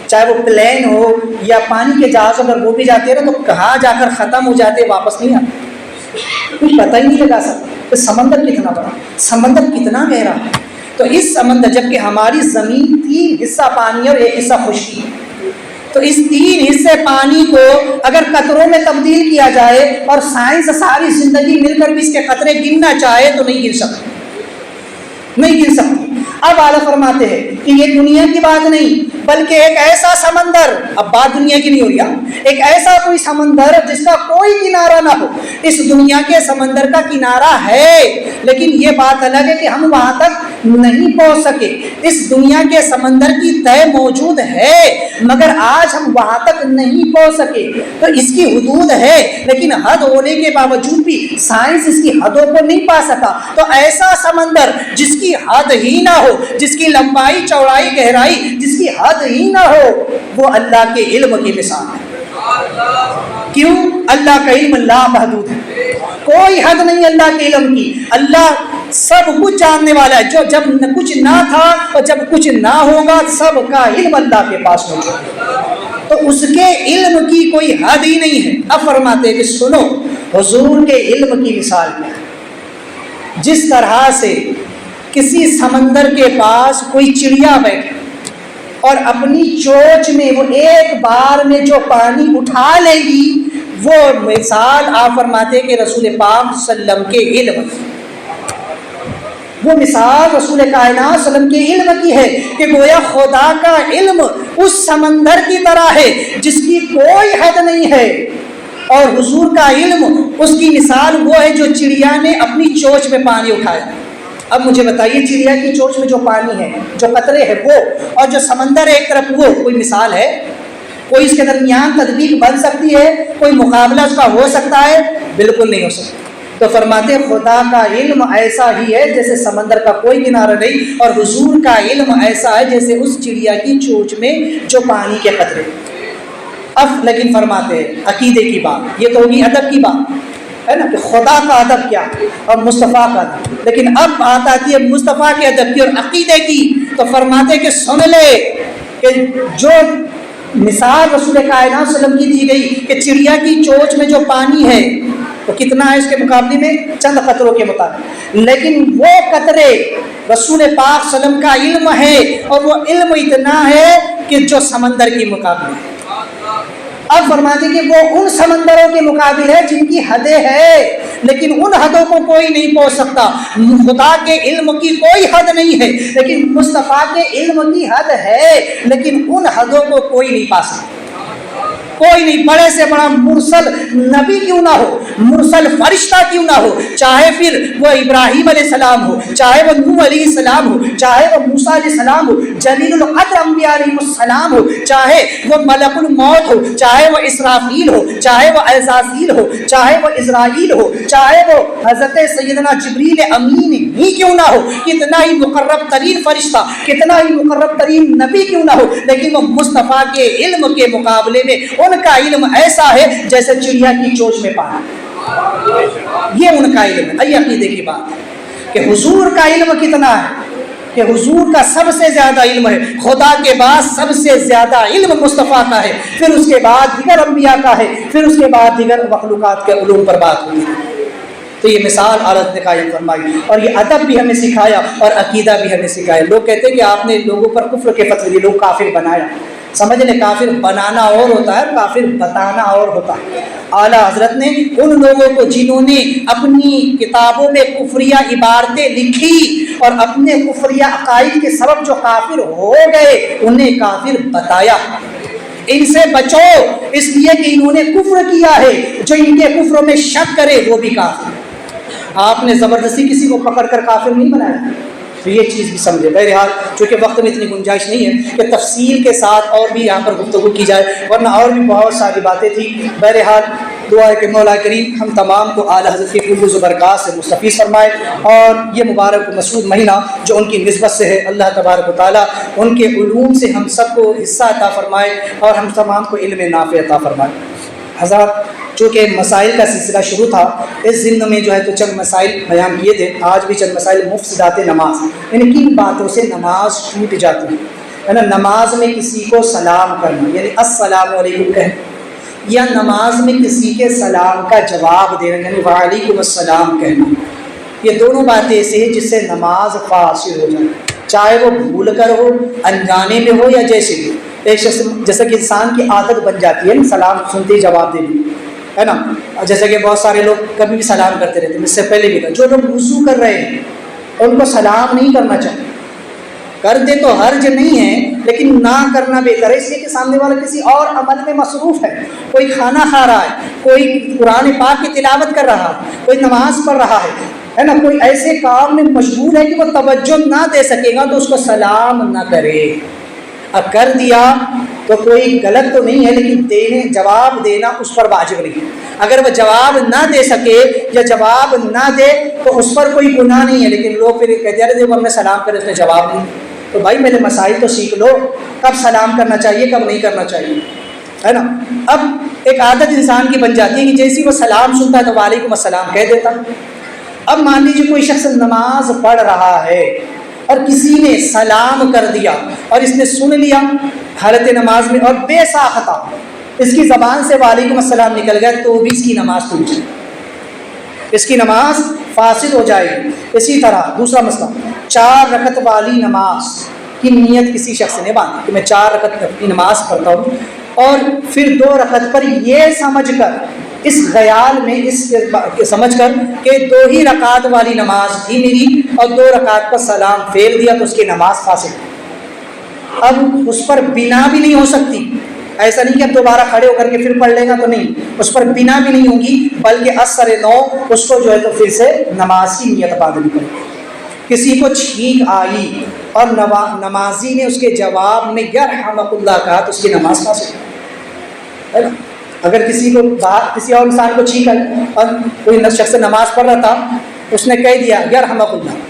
چاہے وہ پلین ہو یا پانی کے جہاز، اگر وہ بھی جاتے ہیں نا تو کہاں جا کر ختم ہو جاتے، واپس نہیں آتے، کچھ پتہ ہی نہیں لگا سکتا کہ سمندر کتنا بڑا، سمندر کتنا گہرا ہے۔ تو اس سمندر، جبکہ ہماری زمین 3 حصہ پانی اور 1 حصہ خشکی ہے، تو اس 3 حصے پانی کو اگر قطروں میں تبدیل کیا جائے اور سائنس ساری زندگی مل کر بھی اس کے قطرے گننا چاہے تو نہیں گن سکتی، نہیں گن سکتی۔ اب اعلیٰ فرماتے ہیں کہ یہ دنیا کی بات نہیں بلکہ ایک ایسا سمندر، اب بات دنیا کی نہیں ہو رہی، ایک ایسا کوئی سمندر جس کا کوئی کنارہ نہ ہو۔ اس دنیا کے سمندر کا کنارہ ہے لیکن یہ بات الگ ہے کہ ہم وہاں تک نہیں پہنچ سکے۔ اس دنیا کے سمندر کی تہہ موجود ہے مگر آج ہم وہاں تک نہیں پہنچ سکے، تو اس کی حدود ہے لیکن حد ہونے کے باوجود بھی سائنس اس کی حدوں کو نہیں پا سکا۔ تو ایسا سمندر جس کی حد ہی نہ ہو، جس کی لمبائی چوڑائی گہرائی جس کی حد ہی نہ ہو، وہ اللہ کے علم کی مثال ہے۔ کیوں؟ اللہ کا علم لا محدود ہے، کوئی حد نہیں اللہ کے علم کی۔ اللہ سب کچھ جاننے والا ہے، جو جب کچھ نہ تھا اور جب کچھ نہ ہوگا سب کا علم اللہ کے پاس ہوگا، تو اس کے علم کی کوئی حد ہی نہیں ہے۔ اب فرماتے ہیں کہ سنو حضور کے علم کی مثال کیا ہے۔ جس طرح سے کسی سمندر کے پاس کوئی چڑیا بیٹھے اور اپنی چونچ میں وہ ایک بار میں جو پانی اٹھا لے گی، وہ مثال آپ فرماتے کہ رسول پاک صلی اللہ علیہ وسلم کے علم، وہ مثال رسول کائنات صلی اللہ علیہ وسلم کے علم کی ہے کہ گویا خدا کا علم اس سمندر کی طرح ہے جس کی کوئی حد نہیں ہے، اور حضور کا علم اس کی مثال وہ ہے جو چڑیا نے اپنی چونچ میں پانی اٹھایا۔ اب مجھے بتائیے چڑیا کی چونچ میں جو پانی ہے، جو قطرے ہیں وہ، اور جو سمندر ہے ایک طرف، وہ کوئی مثال ہے؟ کوئی اس کے درمیان تطبیق بن سکتی ہے؟ کوئی مقابلہ اس کا ہو سکتا ہے؟ بالکل نہیں ہو سکتا۔ تو فرماتے خدا کا علم ایسا ہی ہے جیسے سمندر کا کوئی کنارہ نہیں، اور حضور کا علم ایسا ہے جیسے اس چڑیا کی چونچ میں جو پانی کے قطرے۔ اب لیکن فرماتے ہیں عقیدے کی بات، یہ تو ہوگی ادب کی بات ہے نا، کہ خدا کا ادب کیا اور مصطفیٰ کا ادب، لیکن اب بات آتی ہے مصطفیٰ کے ادب کی اور عقیدے کی۔ تو فرماتے کہ سن لے کہ جو مثال رسول کائنات صلی اللہ علیہ وسلم کی دی گئی کہ چڑیا کی چونچ میں جو پانی ہے وہ کتنا ہے اس کے مقابلے میں؟ چند قطروں کے مطابق، لیکن وہ قطرے رسول پاک صلی اللہ علیہ وسلم کا علم ہے، اور وہ علم اتنا ہے کہ جو سمندر کے مقابلے ہے۔ اب فرماتے کہ وہ ان سمندروں کے مقابل ہے جن کی حدیں ہیں، لیکن ان حدوں کو کوئی نہیں پہنچ سکتا۔ خدا کے علم کی کوئی حد نہیں ہے لیکن مصطفیٰ کے علم کی حد ہے، لیکن ان حدوں کو کوئی نہیں پا سکتا، کوئی نہیں۔ بڑے سے بڑا مرسل نبی کیوں نہ ہو، مرسل فرشتہ کیوں نہ ہو، چاہے پھر وہ ابراہیم علیہ السلام ہو، چاہے وہ نوح علیہ السلام ہو، چاہے وہ موسیٰ علیہ السلام ہو، جلیل القدر انبیاء علیہ السلام ہو، چاہے وہ ملک الموت ہو، چاہے وہ اسرافیل ہو، چاہے وہ عزازیل ہو، چاہے وہ اسرائیل ہو، چاہے وہ حضرت سیدنا جبریل امین ہی کیوں نہ ہو، کتنا ہی مقرب ترین فرشتہ، کتنا ہی مقرب ترین نبی کیوں نہ ہو، لیکن وہ مصطفیٰ کے علم کے مقابلے میں ان کا علم ایسا ہے جیسے چڑیا کی چونچ میں پانی۔ یہ ان کا علم ہے۔ یہ عقیدے کی بات ہے کہ حضور کا علم کتنا ہے، کہ حضور کا سب سے زیادہ علم ہے، خدا کے بعد سب سے زیادہ علم مصطفیٰ کا ہے، پھر اس کے بعد دیگر انبیاء کا ہے، پھر اس کے بعد دیگر مخلوقات کے علوم پر بات ہوئی ہے۔ تو یہ مثال عالت نے قائم فرمائی، اور یہ ادب بھی ہمیں سکھایا اور عقیدہ بھی ہمیں سکھایا۔ لوگ کہتے ہیں کہ آپ نے لوگوں پر کفر کے فتوے دیے، لوگ کافر بنایا، سمجھ لیں، کافر بنانا اور ہوتا ہے، کافر بتانا اور ہوتا ہے۔ اعلیٰ حضرت نے ان لوگوں کو جنہوں نے اپنی کتابوں میں کفریہ عبارتیں لکھی اور اپنے کفریہ عقائد کے سبب جو کافر ہو گئے انہیں کافر بتایا، ان سے بچو اس لیے کہ انہوں نے کفر کیا ہے، جو ان کے کفروں میں شک کرے وہ بھی کافر۔ آپ نے زبردستی کسی کو پکڑ کر کافر نہیں بنایا، تو یہ چیز بھی سمجھے۔ بہرحال چونکہ وقت میں اتنی گنجائش نہیں ہے کہ تفصیل کے ساتھ اور بھی یہاں پر گفتگو کی جائے، ورنہ اور بھی بہت ساری باتیں تھیں۔ بہرحال دعا ہے کہ مولا کریم ہم تمام کو اعلیٰ حضرت کی فیض و برکات سے مستفیض فرمائے، اور یہ مبارک و مسعود مہینہ جو ان کی نسبت سے ہے، اللہ تبارک و تعالیٰ ان کے علوم سے ہم سب کو حصہ عطا فرمائے اور ہم تمام کو علم نافع عطا فرمائے۔ حضرات چونکہ مسائل کا سلسلہ شروع تھا، اس ضمن میں جو ہے تو چند مسائل بیان کیے تھے، آج بھی چند مسائل مفسدات نماز، یعنی کن باتوں سے نماز ٹوٹ جاتی ہے نا۔ نماز میں کسی کو سلام کرنا یعنی السلام علیکم کہنا، یا نماز میں کسی کے سلام کا جواب دینا یعنی وعلیکم السلام کہنا، یہ دونوں باتیں ایسی ہیں جس سے نماز فاسد ہو جائے، چاہے وہ بھول کر ہو، انجانے میں ہو، یا جیسے بھی۔ ایک شخص جیسا کہ انسان کی عادت بن جاتی ہے سلام سنتے ہی جواب دینے، ہے نا، جیسے کہ بہت سارے لوگ کبھی بھی سلام کرتے رہتے ہیں۔ اس سے پہلے بھی جو لوگ وضو کر رہے ہیں ان کو سلام نہیں کرنا چاہیے، کر دے تو حرج نہیں ہے لیکن نہ کرنا بہتر ہے، اس لیے کہ سامنے والا کسی اور عمل میں مصروف ہے، کوئی کھانا کھا رہا ہے، کوئی قرآن پاک کی تلاوت کر رہا ہے، کوئی نماز پڑھ رہا ہے نا، کوئی ایسے کام میں مشغول ہے کہ وہ توجہ نہ دے سکے گا، تو اس کو سلام نہ کرے۔ اب کر دیا تو کوئی غلط تو نہیں ہے، لیکن جواب دینا اس پر واجب نہیں ہے۔ اگر وہ جواب نہ دے سکے یا جواب نہ دے تو اس پر کوئی گناہ نہیں ہے، لیکن لوگ پھر کہتے ہیں دیکھو ہم نے سلام کرے اس نے جواب نہیں، تو بھائی میرے مسائل تو سیکھ لو، کب سلام کرنا چاہیے کب نہیں کرنا چاہیے، ہے نا۔ اب ایک عادت انسان کی بن جاتی ہے کہ جیسے وہ سلام سنتا ہے تو وعلیکم السلام کہہ دیتا۔ اب مان لیجیے کوئی شخص نماز پڑھ رہا ہے اور کسی نے سلام کر دیا اور اس نے سن لیا حالت نماز میں اور بے ساختہ اس کی زبان سے وعلیکم السلام نکل گیا، تو بھی اس کی نماز ٹوٹ جائے، اس کی نماز فاسد ہو جائے گی۔ اسی طرح دوسرا مسئلہ، 4 رکعت والی نماز کی نیت کسی شخص نے باندھی کہ میں 4 رکعت کی نماز پڑھتا ہوں، اور پھر 2 رکعت پر یہ سمجھ کر، اس خیال میں اس سمجھ کر کہ 2 ہی رکعت والی نماز تھی میری اور 2 رکعت پر سلام پھیر دیا تو اس کی نماز فاسد۔ اب اس پر بنا بھی نہیں ہو سکتی، ایسا نہیں کہ اب دوبارہ کھڑے ہو کر کے پھر پڑھ لے گا، تو نہیں، اس پر بنا بھی نہیں ہوگی، بلکہ اثر نو اس کو جو ہے تو پھر سے نماز کی نیت باندھنی پڑے گی۔ کسی کو چھینک آئی اور نمازی نے اس کے جواب میں یرحمک اللہ کہا تو اس کی نماز فاسد ہے نا۔ اگر کسی کو کسی اور انسان کو چھینک آئی اور کوئی شخص نماز پڑھ رہا تھا، اس نے کہہ دیا یرحمک اللہ،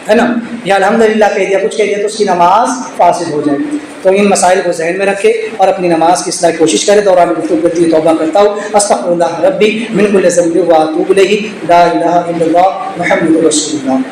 ہے نا، یا الحمدللہ کہہ دیا، کچھ کہہ دیا، تو اس کی نماز فاسد ہو جائے گی۔ تو ان مسائل کو ذہن میں رکھے اور اپنی نماز کی اصلاح کی کوشش کرے۔ دوران گفتگو کرتی ہوئی توبہ کرتا ہوں، استغفر اللہ ربی من کل ذنب و اتوب الیہ، لا الہ الا اللہ محمد رسول اللہ۔